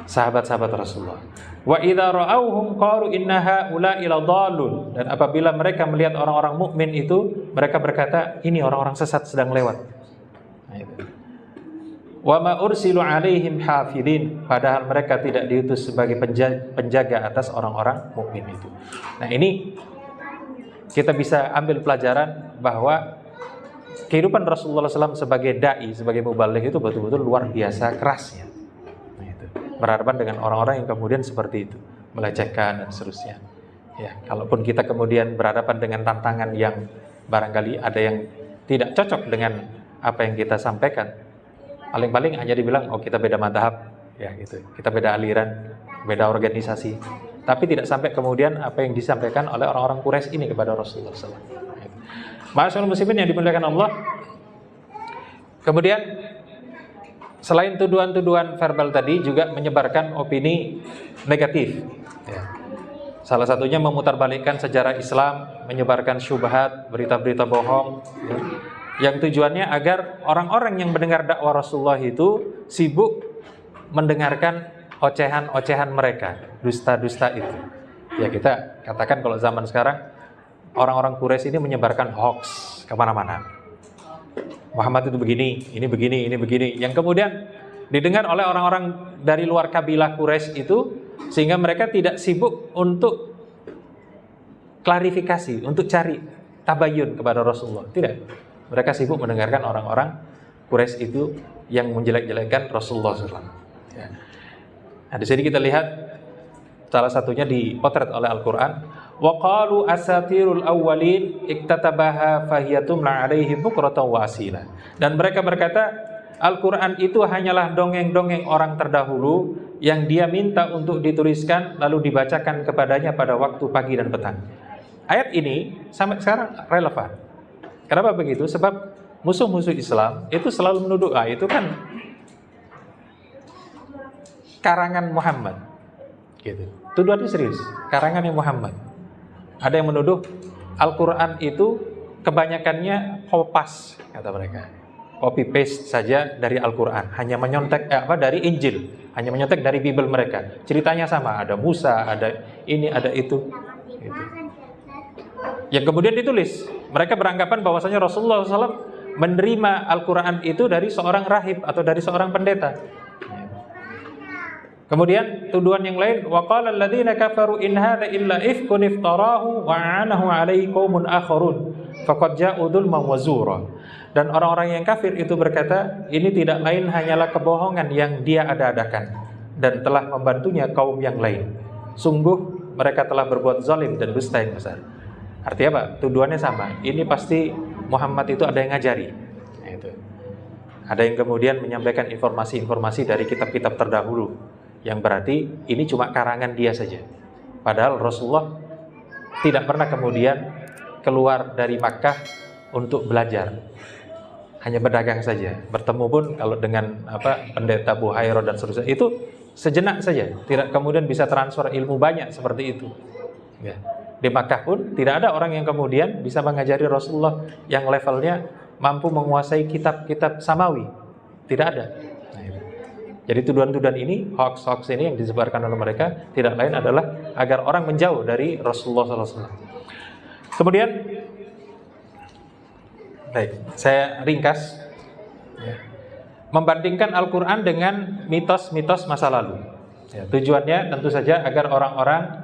sahabat-sahabat Rasulullah. Wa idza ra'awhum qalu inna haula'i ladallun. Dan apabila mereka melihat orang-orang mukmin itu, mereka berkata, ini orang-orang sesat sedang lewat. Nah, itu. Wa ma ursilu alaihim hafidin, padahal mereka tidak diutus sebagai penjaga atas orang-orang mukmin itu. Nah, ini kita bisa ambil pelajaran bahwa kehidupan Rasulullah SAW sebagai dai, sebagai mubaligh itu betul-betul luar biasa kerasnya. Nah, itu. Berhadapan dengan orang-orang yang kemudian seperti itu, melecehkan dan seterusnya. Ya, kalaupun kita kemudian berhadapan dengan tantangan yang barangkali ada yang tidak cocok dengan apa yang kita sampaikan, paling-paling hanya dibilang, oh kita beda madhab, ya gitu, kita beda aliran, beda organisasi, tapi tidak sampai kemudian apa yang disampaikan oleh orang-orang Quraisy ini kepada Rasulullah SAW. Ma'asyiral muslimin yang dimuliakan Allah, kemudian selain tuduhan-tuduhan verbal tadi juga menyebarkan opini negatif. Ya. Salah satunya memutarbalikkan sejarah Islam, menyebarkan syubhat, berita-berita bohong, ya, yang tujuannya agar orang-orang yang mendengar dakwah Rasulullah itu sibuk mendengarkan ocehan-ocehan mereka, dusta-dusta itu. Ya, kita katakan kalau zaman sekarang orang-orang Quraisy ini menyebarkan hoax kemana-mana. Muhammad itu begini, ini begini, ini begini, yang kemudian didengar oleh orang-orang dari luar kabilah Quraisy itu, sehingga mereka tidak sibuk untuk klarifikasi, untuk cari tabayun kepada Rasulullah. Tidak. Mereka sibuk mendengarkan orang-orang Quraisy itu yang menjelek-jelekkan Rasulullah SAW. Ya. Nah, di sini kita lihat salah satunya dipotret oleh Al-Quran. Wa qalu asatirul awwalin iktatabaha fahiyatumla alaihi bukratan wa asila. Dan mereka berkata, Al-Quran itu hanyalah dongeng-dongeng orang terdahulu yang dia minta untuk dituliskan lalu dibacakan kepadanya pada waktu pagi dan petang. Ayat ini sampai sekarang relevan. Kenapa begitu? Sebab musuh-musuh Islam itu selalu menuduh, itu kan karangan Muhammad. Gitu. Tuduhannya serius, karangannya Muhammad. Ada yang menuduh Al-Quran itu kebanyakannya kopas, kata mereka. Copy paste saja dari Al-Quran, hanya menyontek dari Injil, hanya menyontek dari Bible mereka. Ceritanya sama, ada Musa, ada ini, ada itu. Gitu. Yang kemudian ditulis, mereka beranggapan bahwasanya Rasulullah SAW menerima Al-Quran itu dari seorang rahib atau dari seorang pendeta. Kemudian tuduhan yang lain, wa qala alladziina kafaru in hadza illa ifkun iftarahu wa 'anahu 'alaihi qaumun akharun faqad ja'u dzulman wa zura. Dan orang-orang yang kafir itu berkata, ini tidak lain hanyalah kebohongan yang dia ada-adakan dan telah membantunya kaum yang lain. Sungguh mereka telah berbuat zalim dan dusta yang besar. Artinya apa? Tuduhannya sama. Ini pasti Muhammad itu ada yang ngajari. Nah, itu. Ada yang kemudian menyampaikan informasi-informasi dari kitab-kitab terdahulu, yang berarti ini cuma karangan dia saja. Padahal Rasulullah tidak pernah kemudian keluar dari Makkah untuk belajar, hanya berdagang saja. Bertemu pun kalau dengan pendeta Buhairah dan seterusnya itu sejenak saja, tidak kemudian bisa transfer ilmu banyak seperti itu. Ya. Di Makkah pun tidak ada orang yang kemudian bisa mengajari Rasulullah yang levelnya mampu menguasai kitab-kitab samawi. Tidak ada. Jadi tuduhan-tuduhan ini, hoax-hoax ini yang disebarkan oleh mereka tidak lain adalah agar orang menjauh dari Rasulullah SAW. Kemudian, baik, saya ringkas, ya, membandingkan Al-Quran dengan mitos-mitos masa lalu. Ya, tujuannya tentu saja agar orang-orang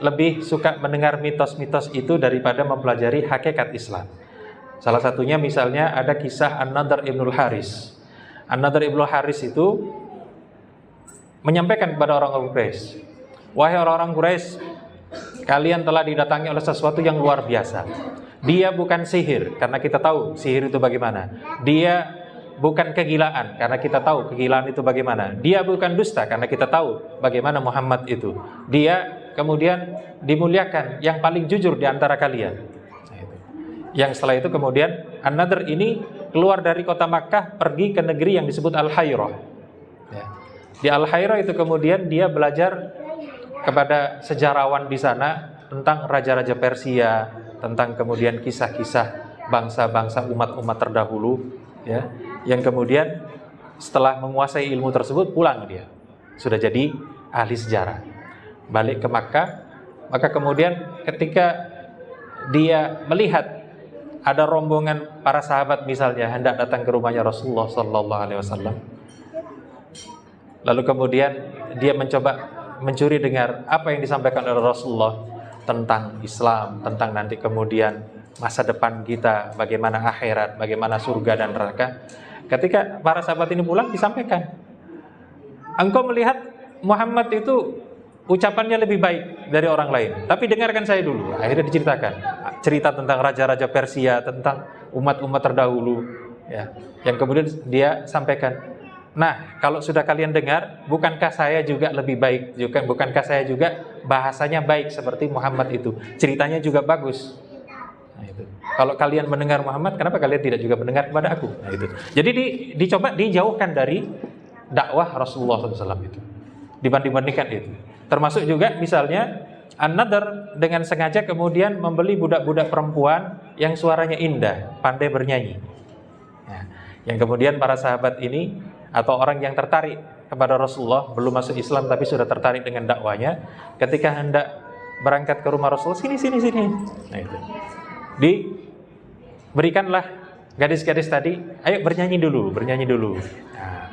lebih suka mendengar mitos-mitos itu daripada mempelajari hakikat Islam. Salah satunya misalnya ada kisah An-Nadhr ibnul Haris. An-Nadhr ibnul Haris itu menyampaikan kepada orang-orang Quraisy, wahai orang-orang Quraisy, kalian telah didatangi oleh sesuatu yang luar biasa. Dia bukan sihir, karena kita tahu sihir itu bagaimana. Dia bukan kegilaan, karena kita tahu kegilaan itu bagaimana. Dia bukan dusta, karena kita tahu bagaimana Muhammad itu. Dia kemudian dimuliakan, yang paling jujur di antara kalian. Yang setelah itu kemudian An-Nadhr ini keluar dari kota Makkah, pergi ke negeri yang disebut Al-Hayrah. Ya. Di Al-Hayrah itu kemudian dia belajar kepada sejarawan di sana tentang raja-raja Persia, tentang kemudian kisah-kisah bangsa-bangsa umat-umat terdahulu, ya, yang kemudian setelah menguasai ilmu tersebut pulang dia sudah jadi ahli sejarah, balik ke Makkah. Maka kemudian ketika dia melihat ada rombongan para sahabat misalnya hendak datang ke rumahnya Rasulullah Sallallahu Alaihi Wasallam, lalu kemudian dia mencoba mencuri dengar apa yang disampaikan oleh Rasulullah tentang Islam, tentang nanti kemudian masa depan kita, bagaimana akhirat, bagaimana surga dan neraka. Ketika para sahabat ini pulang, disampaikan, engkau melihat Muhammad itu ucapannya lebih baik dari orang lain, tapi dengarkan saya dulu. Akhirnya diceritakan cerita tentang raja-raja Persia, tentang umat-umat terdahulu, ya, yang kemudian dia sampaikan. Nah, kalau sudah kalian dengar, bukankah saya juga lebih baik? Bukankah saya juga bahasanya baik seperti Muhammad itu? Ceritanya juga bagus. Nah, itu. Kalau kalian mendengar Muhammad, kenapa kalian tidak juga mendengar kepada aku? Nah, itu. Jadi dicoba dijauhkan dari dakwah Rasulullah SAW itu, dibandingkan itu. Termasuk juga misalnya An-Nadr dengan sengaja kemudian membeli budak-budak perempuan yang suaranya indah, pandai bernyanyi. Nah, yang kemudian para sahabat ini atau orang yang tertarik kepada Rasulullah, belum masuk Islam tapi sudah tertarik dengan dakwanya, ketika hendak berangkat ke rumah Rasulullah, sini. Nah, itu. Diberikanlah gadis-gadis tadi, ayo bernyanyi dulu. Nah,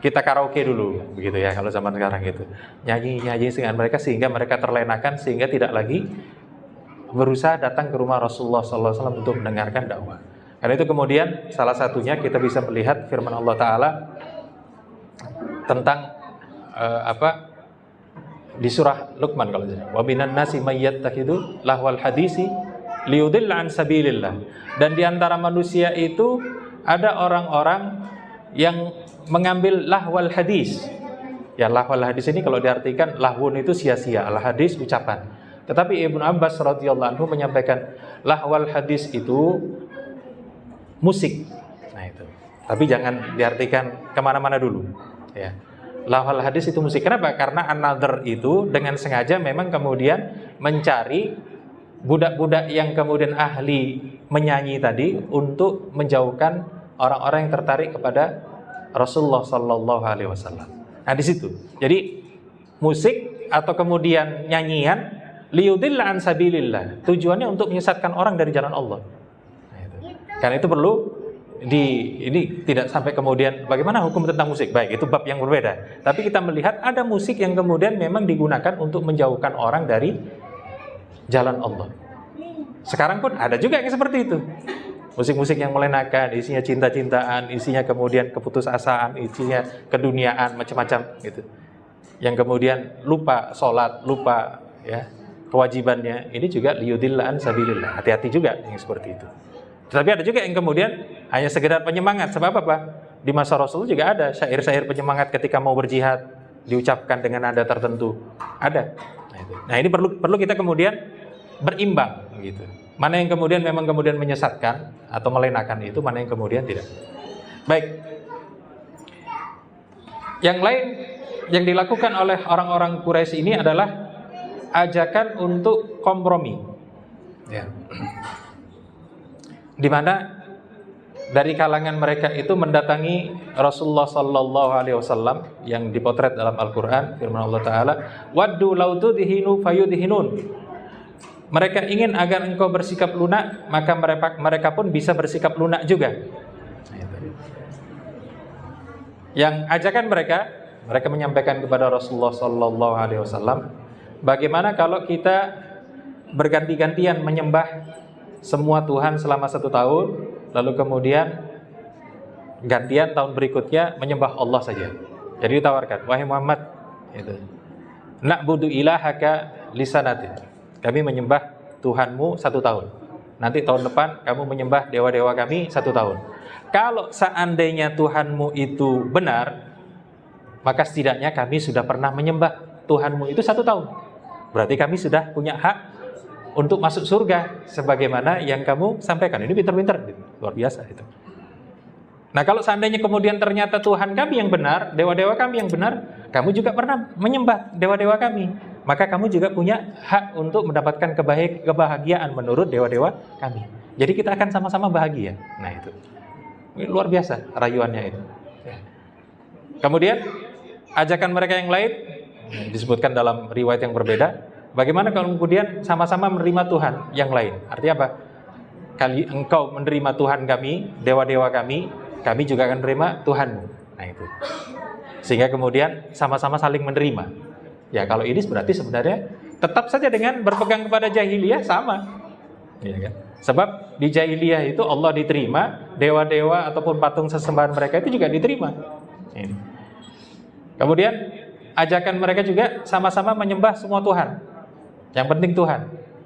kita karaoke dulu, begitu ya kalau zaman sekarang gitu. Nyanyi dengan mereka sehingga mereka terlenakan, sehingga tidak lagi berusaha datang ke rumah Rasulullah SAW untuk mendengarkan dakwah. Karena itu kemudian salah satunya kita bisa melihat firman Allah Ta'ala tentang di surah Luqman kalau tidak. Wa minan nasi may yattakhidhu lahwal hadisi liyudilla an sabilillah. Dan di antara manusia itu ada orang-orang yang mengambil lahwal hadis. Ya, lahwal hadis ini kalau diartikan lahwun itu sia-sia, al hadis ucapan. Tetapi Ibnu Abbas radhiyallahu anhu menyampaikan lahwal hadis itu musik. Nah, itu. Tapi jangan diartikan kemana-mana dulu. Ya. Lahwal hadis itu musik. Kenapa? Karena An-Nadr itu dengan sengaja memang kemudian mencari budak-budak yang kemudian ahli menyanyi tadi untuk menjauhkan orang-orang yang tertarik kepada Rasulullah Sallallahu Alaihi Wasallam. Nah, di situ. Jadi musik atau kemudian nyanyian liyudilla an sabilillah, tujuannya untuk menyesatkan orang dari jalan Allah. Nah, itu. Karena itu perlu ini tidak sampai kemudian bagaimana hukum tentang musik. Baik, itu bab yang berbeda. Tapi kita melihat ada musik yang kemudian memang digunakan untuk menjauhkan orang dari jalan Allah. Sekarang pun ada juga yang seperti itu. Musik-musik yang melenakan, isinya cinta-cintaan, isinya kemudian keputusasaan, isinya keduniaan, macam-macam gitu. Yang kemudian lupa sholat, lupa ya kewajibannya. Ini juga liyudilla an sabilillah. Hati-hati juga yang seperti itu. Tetapi ada juga yang kemudian hanya sekedar penyemangat. Sebab apa? Di masa Rasul juga ada syair-syair penyemangat ketika mau berjihad, diucapkan dengan nada tertentu. Ada. Nah, ini perlu kita kemudian berimbang gitu. Mana yang kemudian memang kemudian menyesatkan atau melenakan itu, mana yang kemudian tidak. Baik. Yang lain yang dilakukan oleh orang-orang Quraisy ini adalah ajakan untuk kompromi. Ya. Di mana dari kalangan mereka itu mendatangi Rasulullah Sallallahu Alaihi Wasallam yang dipotret dalam Al-Quran, firman Allah Taala, "Waddu law tudhinu fayudhinun." Mereka ingin agar engkau bersikap lunak, maka mereka pun bisa bersikap lunak juga. Yang ajakan mereka menyampaikan kepada Rasulullah Sallallahu Alaihi Wasallam, bagaimana kalau kita berganti-gantian menyembah semua Tuhan selama 1 tahun, lalu kemudian gantian tahun berikutnya menyembah Allah saja. Jadi ditawarkan, wahai Muhammad, na'budu ilahaka lisanatin. Kami menyembah Tuhanmu 1 tahun. Nanti tahun depan kamu menyembah dewa-dewa kami 1 tahun. Kalau seandainya Tuhanmu itu benar, maka setidaknya kami sudah pernah menyembah Tuhanmu itu 1 tahun. Berarti kami sudah punya hak untuk masuk surga sebagaimana yang kamu sampaikan. Ini pintar-pintar, luar biasa itu. Nah, kalau seandainya kemudian ternyata Tuhan kami yang benar, dewa-dewa kami yang benar, kamu juga pernah menyembah dewa-dewa kami, maka kamu juga punya hak untuk mendapatkan kebahagiaan menurut dewa-dewa kami. Jadi kita akan sama-sama bahagia. Nah, itu luar biasa rayuannya itu. Kemudian ajakan mereka yang lain disebutkan dalam riwayat yang berbeda. Bagaimana kalau kemudian sama-sama menerima Tuhan yang lain? Artinya apa? engkau menerima Tuhan kami, dewa-dewa kami juga akan menerima Tuhanmu. Nah itu. Sehingga kemudian sama-sama saling menerima. Ya kalau ini berarti sebenarnya tetap saja dengan berpegang kepada jahiliyah sama. Ya kan? Sebab di jahiliyah itu Allah diterima, dewa-dewa ataupun patung sesembahan mereka itu juga diterima. Ini. Kemudian ajakan mereka juga sama-sama menyembah semua Tuhan. Yang penting Tuhan.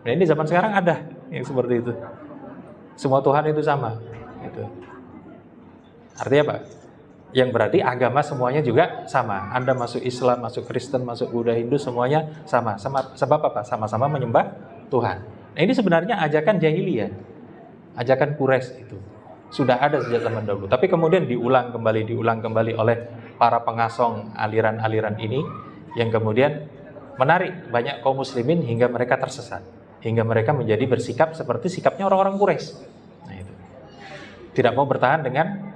Nah ini zaman sekarang ada yang seperti itu. Semua Tuhan itu sama. Gitu. Artinya apa? Yang berarti agama semuanya juga sama. Anda masuk Islam, masuk Kristen, masuk Buddha, Hindu, semuanya sama. Sebab apa? Sama-sama menyembah Tuhan. Nah ini sebenarnya ajakan jahiliyah. Ajakan Quraisy itu. Sudah ada sejak zaman dahulu. Tapi kemudian diulang kembali oleh para pengasong aliran-aliran ini. Yang kemudian menarik banyak kaum muslimin hingga mereka tersesat. Hingga mereka menjadi bersikap seperti sikapnya orang-orang Quraisy. Nah itu. Tidak mau bertahan dengan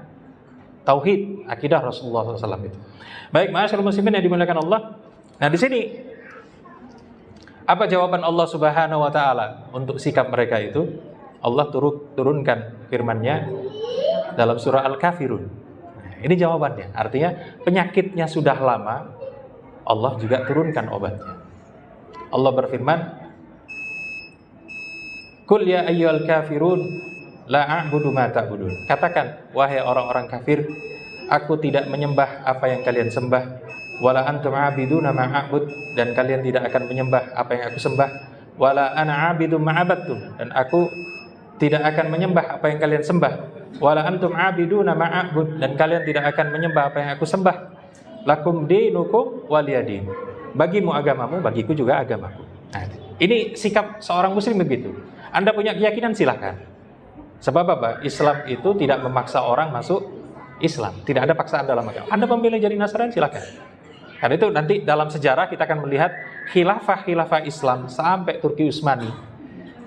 tauhid, akidah Rasulullah SAW itu. Baik, ma'asyiral muslimin yang dimuliakan Allah. Nah di sini apa jawaban Allah Subhanahu wa taala untuk sikap mereka itu? Allah turunkan firman-Nya dalam surah Al-Kafirun. Nah, ini jawabannya. Artinya penyakitnya sudah lama, Allah juga turunkan obatnya. Allah berfirman, "Qul ya ayyuhal kafirun la a'budu ma ta'budun." Katakan, wahai orang-orang kafir, aku tidak menyembah apa yang kalian sembah, wala antum 'abiduna ma a'bud, dan kalian tidak akan menyembah apa yang aku sembah, wala ana 'abidu ma 'abadtum, dan aku tidak akan menyembah apa yang kalian sembah, wala antum 'abiduna ma a'bud, dan kalian tidak akan menyembah apa yang aku sembah. Lakum dinukum waliyadin. Bagimu agamamu, bagiku juga agamaku. Nah, ini sikap seorang muslim begitu. Anda punya keyakinan silahkan. Sebab apa? Islam itu tidak memaksa orang masuk Islam. Tidak ada paksaan dalam agama. Anda memilih jadi Nasrani silahkan. Karena itu nanti dalam sejarah kita akan melihat khilafah Islam sampai Turki Utsmani.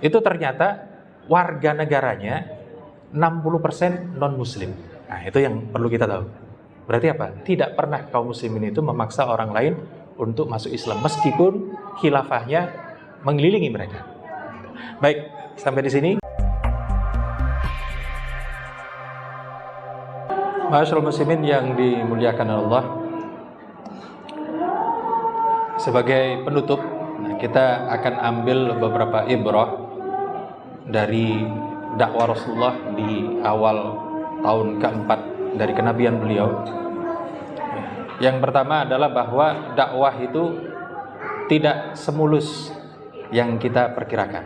Itu ternyata warga negaranya 60% non-muslim. Nah itu yang perlu kita tahu. Berarti apa? Tidak pernah kaum muslimin itu memaksa orang lain untuk masuk Islam. Meskipun khilafahnya mengelilingi mereka. Baik, sampai di sini. Ma'asyiral muslimin yang dimuliakan Allah. Sebagai penutup, kita akan ambil beberapa ibrah dari dakwah Rasulullah di awal tahun keempat dari kenabian beliau. Yang pertama adalah bahwa dakwah itu tidak semulus yang kita perkirakan.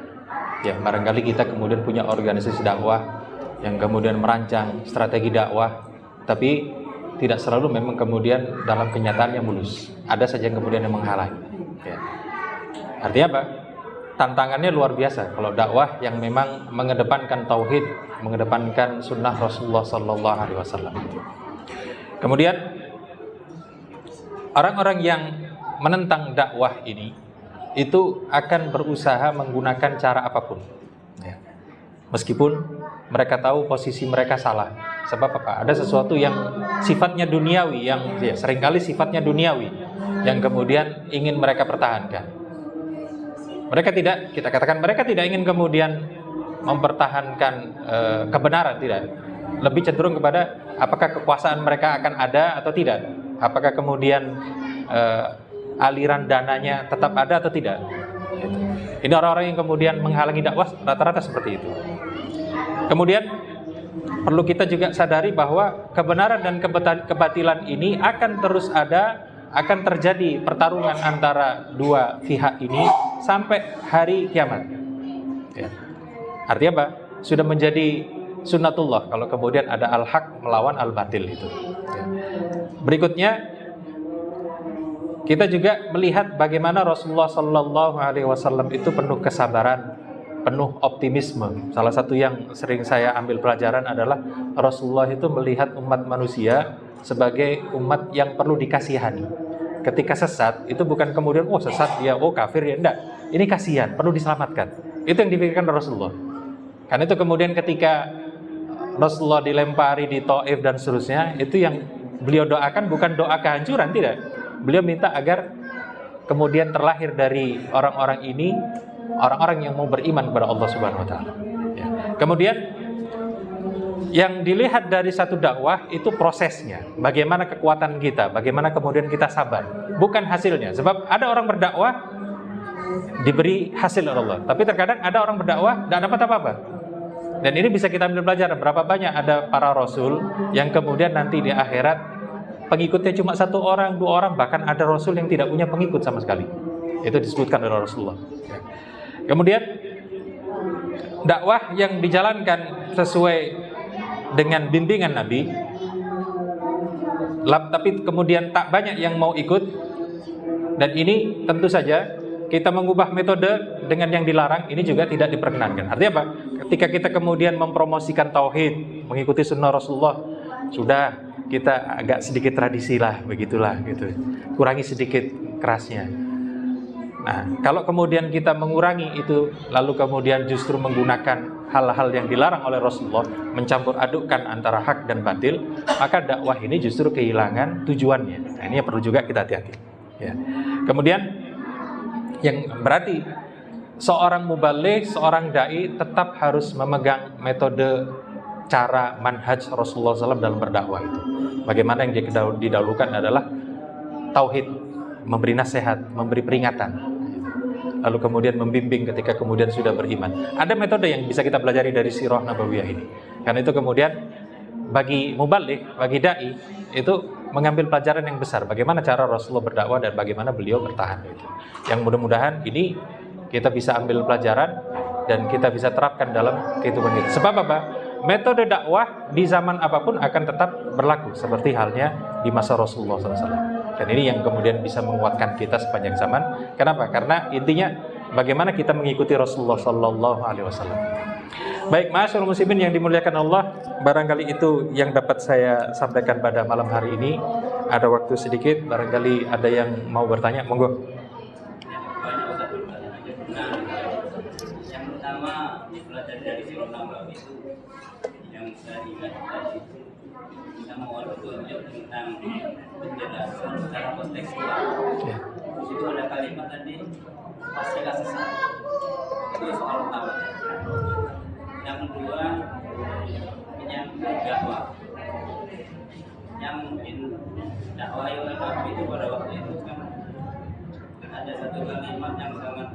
Ya, barangkali kita kemudian punya organisasi dakwah yang kemudian merancang strategi dakwah, tapi tidak selalu memang kemudian dalam kenyataannya mulus. Ada saja yang kemudian yang menghalangi. Ya. Artinya apa? Tantangannya luar biasa kalau dakwah yang memang mengedepankan tauhid, mengedepankan sunnah Rasulullah SAW. Kemudian orang-orang yang menentang dakwah ini itu akan berusaha menggunakan cara apapun, ya. Meskipun mereka tahu posisi mereka salah. Sebab apa? Ada sesuatu yang sifatnya duniawi, yang ya, seringkali sifatnya duniawi, yang kemudian ingin mereka pertahankan. Mereka tidak, kita katakan mereka tidak ingin kemudian mempertahankan kebenaran, tidak. Lebih cenderung kepada apakah kekuasaan mereka akan ada atau tidak. Apakah kemudian aliran dananya tetap ada atau tidak. Ini orang-orang yang kemudian menghalangi dakwah rata-rata seperti itu. Kemudian perlu kita juga sadari bahwa kebenaran dan kebatilan ini akan terus ada, akan terjadi pertarungan antara dua pihak ini sampai hari kiamat. Ya. Artinya apa? Sudah menjadi sunnatullah kalau kemudian ada al-haq melawan al-batil itu. Ya. Berikutnya kita juga melihat bagaimana Rasulullah SAW itu penuh kesabaran, penuh optimisme. Salah satu yang sering saya ambil pelajaran adalah Rasulullah itu melihat umat manusia sebagai umat yang perlu dikasihani. Ketika sesat, itu bukan kemudian sesat dia, kafir ya, enggak. Ini kasihan, perlu diselamatkan. Itu yang dipikirkan Rasulullah. Karena itu kemudian ketika Rasulullah dilempari di Taif dan seterusnya, itu yang beliau doakan bukan doa kehancuran, tidak. Beliau minta agar kemudian terlahir dari orang-orang ini orang-orang yang mau beriman kepada Allah Subhanahu wa taala. Ya. Kemudian yang dilihat dari satu dakwah itu prosesnya, bagaimana kekuatan kita, bagaimana kemudian kita sabar, bukan hasilnya. Sebab ada orang berdakwah diberi hasil oleh Allah, tapi terkadang ada orang berdakwah tidak dapat apa-apa. Dan ini bisa kita ambil pelajaran. Berapa banyak ada para rasul yang kemudian nanti di akhirat pengikutnya cuma 1 orang, 2 orang, bahkan ada rasul yang tidak punya pengikut sama sekali. Itu disebutkan oleh Rasulullah. Kemudian dakwah yang dijalankan sesuai dengan bimbingan Nabi, tapi kemudian tak banyak yang mau ikut, dan ini tentu saja kita mengubah metode dengan yang dilarang, ini juga tidak diperkenankan. Artinya apa? Ketika kita kemudian mempromosikan tauhid, mengikuti sunnah Rasulullah, sudah kita agak sedikit tradisi lah, begitulah gitu. Kurangi sedikit kerasnya. Nah, kalau kemudian kita mengurangi itu, lalu kemudian justru menggunakan hal-hal yang dilarang oleh Rasulullah, mencampur adukkan antara hak dan batil, maka dakwah ini justru kehilangan tujuannya. Nah, ini yang perlu juga kita hati-hati. Ya. Kemudian yang berarti seorang mubaligh, seorang dai tetap harus memegang metode, cara, manhaj Rasulullah SAW dalam berdakwah itu. Bagaimana yang didahulukan adalah tauhid, memberi nasihat, memberi peringatan, lalu kemudian membimbing ketika kemudian sudah beriman. Ada metode yang bisa kita pelajari dari sirah nabawiyah ini. Karena itu kemudian bagi mubaligh, bagi dai itu mengambil pelajaran yang besar. Bagaimana cara Rasulullah berdakwah dan bagaimana beliau bertahan itu. Yang mudah-mudahan ini kita bisa ambil pelajaran dan kita bisa terapkan dalam kehidupan kita. Sebab apa? Metode dakwah di zaman apapun akan tetap berlaku seperti halnya di masa Rasulullah SAW. Dan ini yang kemudian bisa menguatkan kita sepanjang zaman. Kenapa? Karena intinya bagaimana kita mengikuti Rasulullah SAW. Baik, ma'asyiral muslimin yang dimuliakan Allah, barangkali itu yang dapat saya sampaikan pada malam hari ini. Ada waktu sedikit, barangkali ada yang mau bertanya, monggo. Yang pertama dipelajari dari sirah Nabawi itu yang saya ingat tadi, kita mau tunjuk tentang penjelasan secara kontekstual. Di situ ada kalimat tadi, pastilah sesat. Itu soal pertama. Yang kedua, menyangkut dakwah. Yang mungkin dakwah oleh Nabi itu pada waktu itu kan ada satu kalimat yang sangat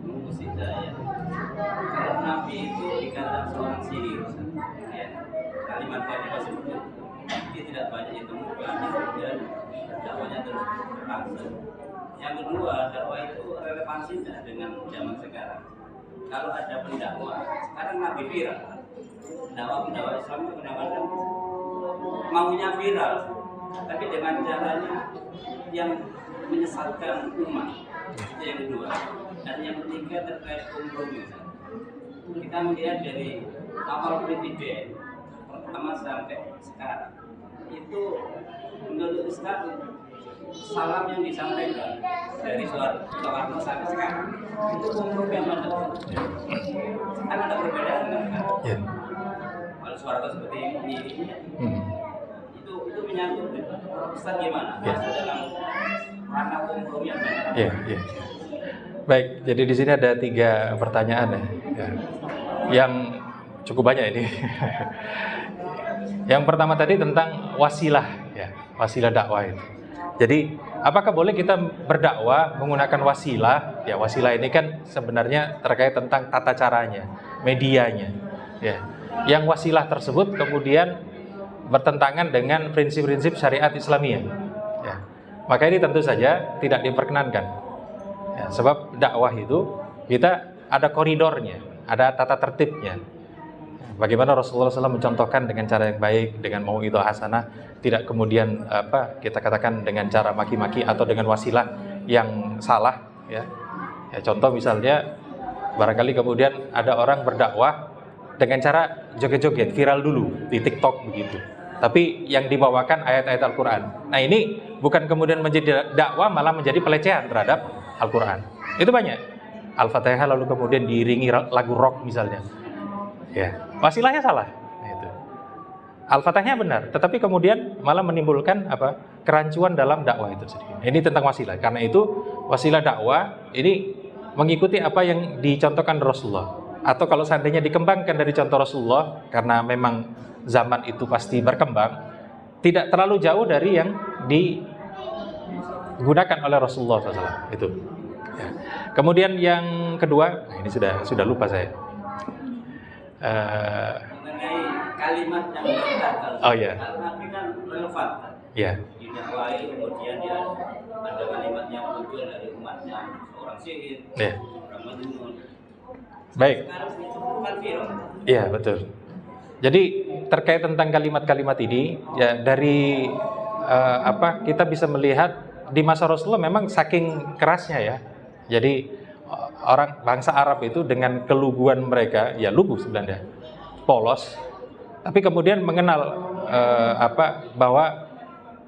mengusik saya. Kalau Nabi itu dikatakan seorang sihir, ya, kalimat-kalimat itu dia tidak banyak ditemukan, dan dakwahnya terus berlangsung. Yang kedua, dakwah itu relevansi dengan zaman sekarang. Kalau ada pendakwah, sekarang Nabi viral. Dakwah Islam itu kadang-kadang maunya viral, tapi dengan caranya yang menyesatkan umat. Itu yang kedua. Dan yang ketiga terkait kompromi. Kita melihat dari awal presiden pertama sampai sekarang, itu menurut Ustaz, salam yang disampaikan dari Soekarno sampai sekarang itu kompromi yang mana? Kan ada perbedaan kan? Ya. Kalau Soekarno seperti ini, itu menyangkut Ustaz gimana? Ya. Masuk dalam ranah kompromi yang mana? Ya. Baik, jadi di sini ada 3 pertanyaan ya. Yang cukup banyak ini. Yang pertama tadi tentang wasilah, ya, wasilah dakwah itu. Jadi, apakah boleh kita berdakwah menggunakan wasilah? Ya, wasilah ini kan sebenarnya terkait tentang tata caranya, medianya, ya. Yang wasilah tersebut kemudian bertentangan dengan prinsip-prinsip syariat Islamiyah. Ya. Maka ini tentu saja tidak diperkenankan. Ya, sebab dakwah itu kita ada koridornya, ada tata tertibnya. Bagaimana Rasulullah SAW mencontohkan dengan cara yang baik, dengan mau'idhah hasanah, tidak kemudian kita katakan dengan cara maki-maki atau dengan wasilah yang salah. Ya, contoh misalnya, barangkali kemudian ada orang berdakwah dengan cara joget-joget, viral dulu di TikTok begitu. Tapi yang dibawakan ayat-ayat Al-Quran. Nah ini bukan kemudian menjadi dakwah, malah menjadi pelecehan terhadap Al-Quran. Itu banyak. Al-Fatihah lalu kemudian diiringi lagu rock misalnya. Ya, wasilahnya salah. Itu. Al-Fatihahnya benar, tetapi kemudian malah menimbulkan kerancuan dalam dakwah itu sendiri. Ini tentang wasilah. Karena itu wasilah dakwah ini mengikuti apa yang dicontohkan Rasulullah. atau kalau seandainya dikembangkan dari contoh Rasulullah, karena memang zaman itu pasti berkembang, tidak terlalu jauh dari yang digunakan oleh Rasulullah SAW itu. Ya. Kemudian yang kedua, nah ini sudah lupa saya. Mengenai kalimat yang benar. Oh ya. Karena ini kan relevan. Ya. Didakwai kemudian dia ada kalimat yang muncul dari umatnya, seorang sihir, Ya. orang majnun. Baik. Sekarang itu bukan viral. Iya, betul. Jadi terkait tentang kalimat-kalimat ini, ya dari kita bisa melihat di masa Rasulullah memang saking kerasnya ya. Jadi orang bangsa Arab itu dengan keluguan mereka, ya lugu sebenarnya, polos, tapi kemudian mengenal bahwa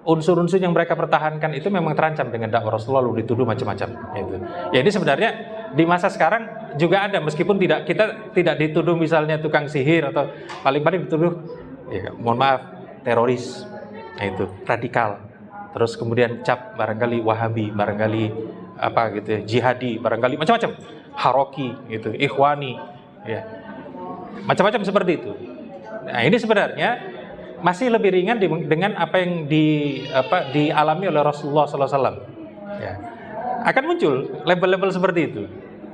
unsur-unsur yang mereka pertahankan itu memang terancam dengan dakwah Rasulullah, lalu dituduh macam-macam. Gitu. Ya ini sebenarnya di masa sekarang juga ada, meskipun kita tidak dituduh misalnya tukang sihir atau paling-paling dituduh, ya, mohon maaf, teroris, nah itu radikal. Terus kemudian cap barangkali Wahabi, barangkali jihadi, barangkali macam-macam, Haroki, gitu, Ikhwani, ya, macam-macam seperti itu. Nah ini sebenarnya masih lebih ringan dengan apa yang dialami oleh Rasulullah SAW. Ya. Akan muncul level-level seperti itu.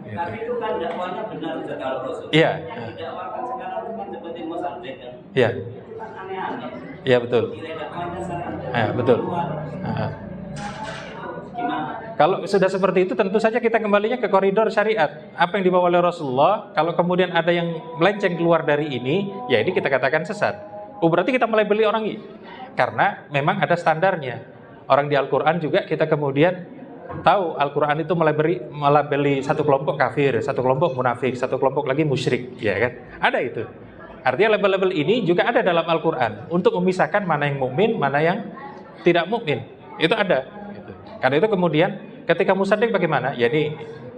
Tapi itu kan dakwanya benar kalau Rasul. Iya. Yang didakwakan sekarang itu kan seperti Mosambik kan. Iya. Kan aneh-aneh. Iya betul. Nilai dakwanya sekarang. Betul. Gimana? Kalau sudah seperti itu tentu saja kita kembalinya ke koridor syariat. Apa yang dibawa oleh Rasulullah, kalau kemudian ada yang melenceng keluar dari ini, ya ini kita katakan sesat. Berarti kita melabeli orang ini. Karena memang ada standarnya. Orang di Al-Quran juga kita kemudian tahu Al-Quran itu melabeli satu kelompok kafir, satu kelompok munafik, satu kelompok lagi musyrik, ya kan? Ada itu. Artinya label-label ini juga ada dalam Al-Quran untuk memisahkan mana yang mukmin, mana yang tidak mukmin. Itu ada. Gitu. Karena itu kemudian ketika musaddiq bagaimana? Ya ini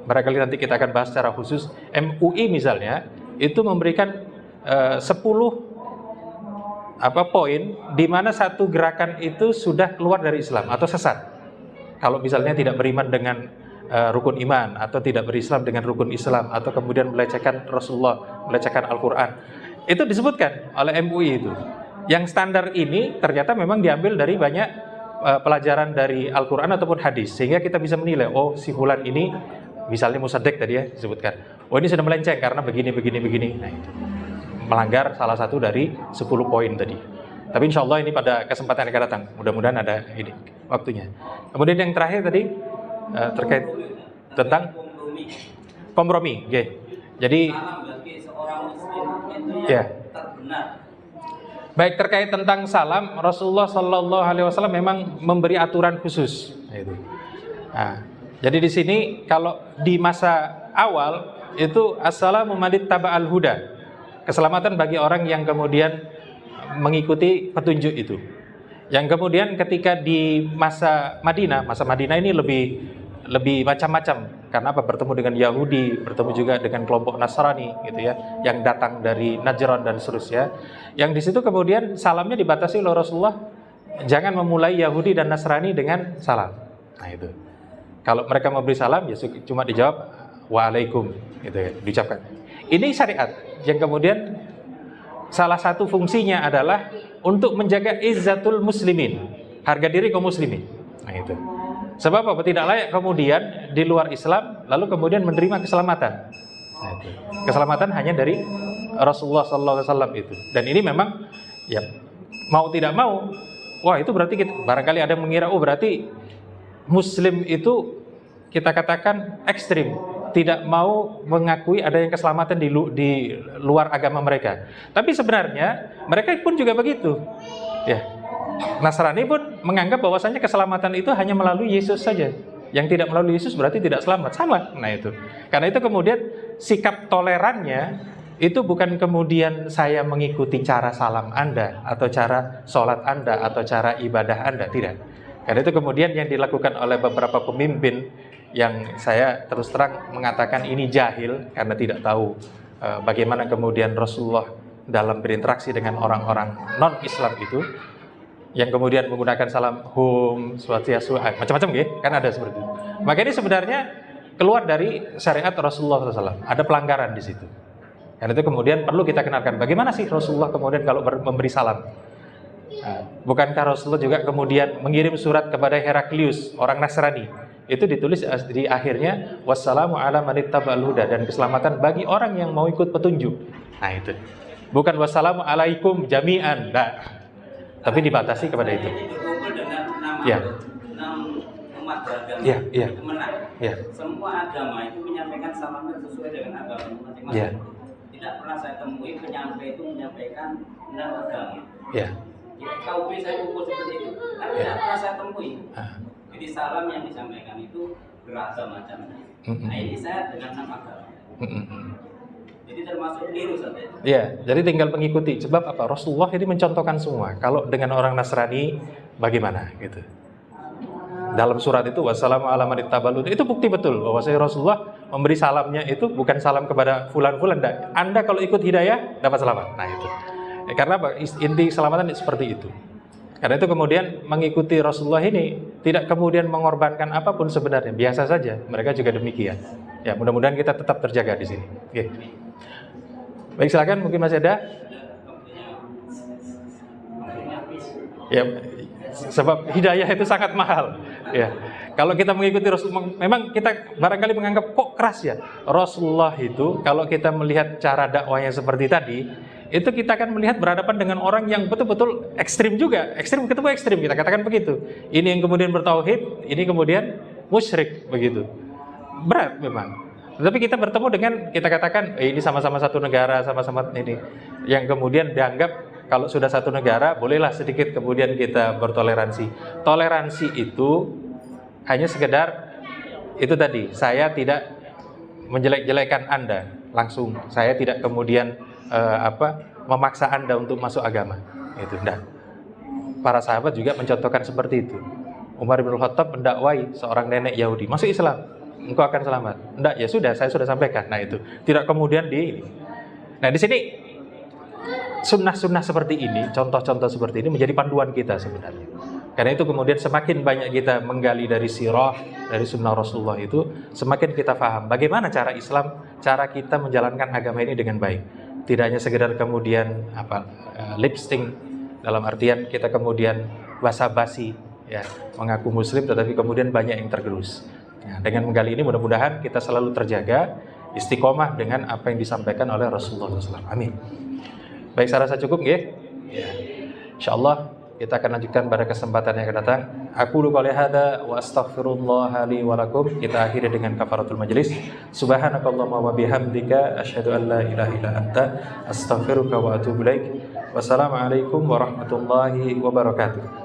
barangkali nanti kita akan bahas secara khusus. MUI misalnya itu memberikan 10 poin di mana satu gerakan itu sudah keluar dari Islam atau sesat. Kalau misalnya tidak beriman dengan rukun iman, atau tidak berislam dengan rukun Islam, atau kemudian melecehkan Rasulullah, melecehkan Al-Quran, itu disebutkan oleh MUI itu. Yang standar ini ternyata memang diambil dari banyak pelajaran dari Al-Quran ataupun hadis, sehingga kita bisa menilai, oh si fulan ini, misalnya musaddiq tadi ya disebutkan, oh ini sudah melenceng karena begini. Nah itu melanggar salah satu dari 10 poin tadi. Tapi insya Allah ini pada kesempatan yang akan datang, mudah-mudahan ada ini waktunya. Kemudian yang terakhir tadi terkait tentang kompromi. Okay. Jadi seorang muslim itu ya. terbenar. Baik, terkait tentang salam, Rasulullah SAW memang memberi aturan khusus. Nah, jadi di sini kalau di masa awal itu assalamu manit taba'al huda, keselamatan bagi orang yang kemudian mengikuti petunjuk itu. Yang kemudian ketika di masa Madinah ini lebih macam-macam. Karena apa? Bertemu dengan Yahudi, bertemu juga dengan kelompok Nasrani gitu ya, yang datang dari Najran dan seterusnya. Yang di situ kemudian salamnya dibatasi oleh Rasulullah, jangan memulai Yahudi dan Nasrani dengan salam. Nah itu. Kalau mereka memberi salam ya cuma dijawab waalaikum gitu ya, diucapkan. Ini syariat yang kemudian salah satu fungsinya adalah untuk menjaga izzatul muslimin, harga diri kaum muslimin. Nah itu. Sebab apa? Tidak layak kemudian di luar Islam lalu kemudian menerima keselamatan. Nah itu. Keselamatan hanya dari Rasulullah SAW itu. Dan ini memang ya mau tidak mau, wah itu berarti barangkali ada yang mengira, oh berarti Muslim itu kita katakan ekstrim, tidak mau mengakui adanya keselamatan di luar agama mereka. Tapi sebenarnya mereka pun juga begitu. Ya. Nasrani pun menganggap bahwasanya keselamatan itu hanya melalui Yesus saja. Yang tidak melalui Yesus berarti tidak selamat. Sama. Nah itu. Karena itu kemudian sikap tolerannya itu bukan kemudian saya mengikuti cara salam Anda, atau cara sholat Anda, atau cara ibadah Anda. Tidak. Karena itu kemudian yang dilakukan oleh beberapa pemimpin yang saya terus terang mengatakan ini jahil karena tidak tahu bagaimana kemudian Rasulullah dalam berinteraksi dengan orang-orang non-Islam itu, yang kemudian menggunakan salam hum, swastiastu, macam-macam gitu, kan ada seperti itu. Maka ini sebenarnya keluar dari syariat Rasulullah SAW. Ada pelanggaran di situ. Dan itu kemudian perlu kita kenalkan. Bagaimana sih Rasulullah kemudian kalau memberi salam? Nah, bukankah Rasulullah juga kemudian mengirim surat kepada Heraklius, orang Nasrani? Itu ditulis di akhirnya, wassalamu ala manittaba'al huda, dan keselamatan bagi orang yang mau ikut petunjuk. Nah itu. Bukan wassalamu alaikum jami'an. Nah, tapi dibatasi kepada itu. Berkumpul dengan nama Ya. umat beragama. Ya, ya. Kemenang. Ya. Semua agama itu menyampaikan salamnya sesuai dengan agama masing-masing. Ya. Tidak pernah saya temui penyampai itu menyampaikan nama agama. Ya. Jika kau beri saya kumpul seperti itu, kan tidak pernah saya temui. Jadi salam yang disampaikan itu beragam macamnya. Nah ini saya dengan nama agama. Jadi termasuk niru saja. Ya, jadi tinggal mengikuti. Sebab apa? Rasulullah ini mencontohkan semua. Kalau dengan orang Nasrani bagaimana gitu. Dalam surat itu wassalamu ala manittaba'al huda, itu bukti betul bahwa Rasulullah memberi salamnya itu bukan salam kepada fulan-fulan. Anda kalau ikut hidayah dapat selamat. Nah itu. Karena apa? Inti keselamatan seperti itu. Karena itu kemudian mengikuti Rasulullah ini tidak kemudian mengorbankan apapun sebenarnya, biasa saja. Mereka juga demikian. Ya, mudah-mudahan kita tetap terjaga di sini. Oke. Baik, silakan, mungkin masih ada. Ya, sebab hidayah itu sangat mahal. Ya, kalau kita mengikuti Rasulullah, memang kita barangkali menganggap kok keras ya. Rasulullah itu kalau kita melihat cara dakwahnya seperti tadi, itu kita akan melihat berhadapan dengan orang yang betul-betul ekstrim juga. Ekstrim ketemu ekstrim, kita katakan begitu. Ini yang kemudian bertauhid, ini kemudian musyrik, begitu. Berat memang. Tetapi kita bertemu dengan, kita katakan ini sama-sama satu negara, sama-sama ini. Yang kemudian dianggap kalau sudah satu negara, bolehlah sedikit kemudian kita bertoleransi. Toleransi itu hanya sekedar itu tadi, saya tidak menjelek-jelekan Anda langsung. Saya tidak kemudian memaksa Anda untuk masuk agama. Itu enggak. Para sahabat juga mencontohkan seperti itu. Umar bin Khattab mendakwai seorang nenek Yahudi, masuk Islam, engkau akan selamat. Enggak, ya sudah, saya sudah sampaikan. Nah itu, tidak kemudian Nah di sini sunnah-sunnah seperti ini, contoh-contoh seperti ini menjadi panduan kita sebenarnya. Karena itu kemudian semakin banyak kita menggali dari sirah, dari sunnah Rasulullah itu, semakin kita paham bagaimana cara Islam, cara kita menjalankan agama ini dengan baik. Tidak hanya sekedar kemudian lip sync, dalam artian kita kemudian basa-basi, ya, mengaku Muslim, tetapi kemudian banyak yang tergerus. Nah, dengan menggali ini mudah-mudahan kita selalu terjaga, istiqomah dengan apa yang disampaikan oleh Rasulullah SAW. Amin. Baik, saya rasa cukup, ya. Insyaallah kita akan lanjutkan pada kesempatan yang akan datang. Aku qouli hadza wa astaghfirullah li wa lakum. Kita akhiri dengan kafaratul majlis. Subhanakallahumma wa bihamdika asyhadu an la ilaha illa anta astaghfiruka wa atubu ilaik. Wassalamualaikum warahmatullahi wabarakatuh.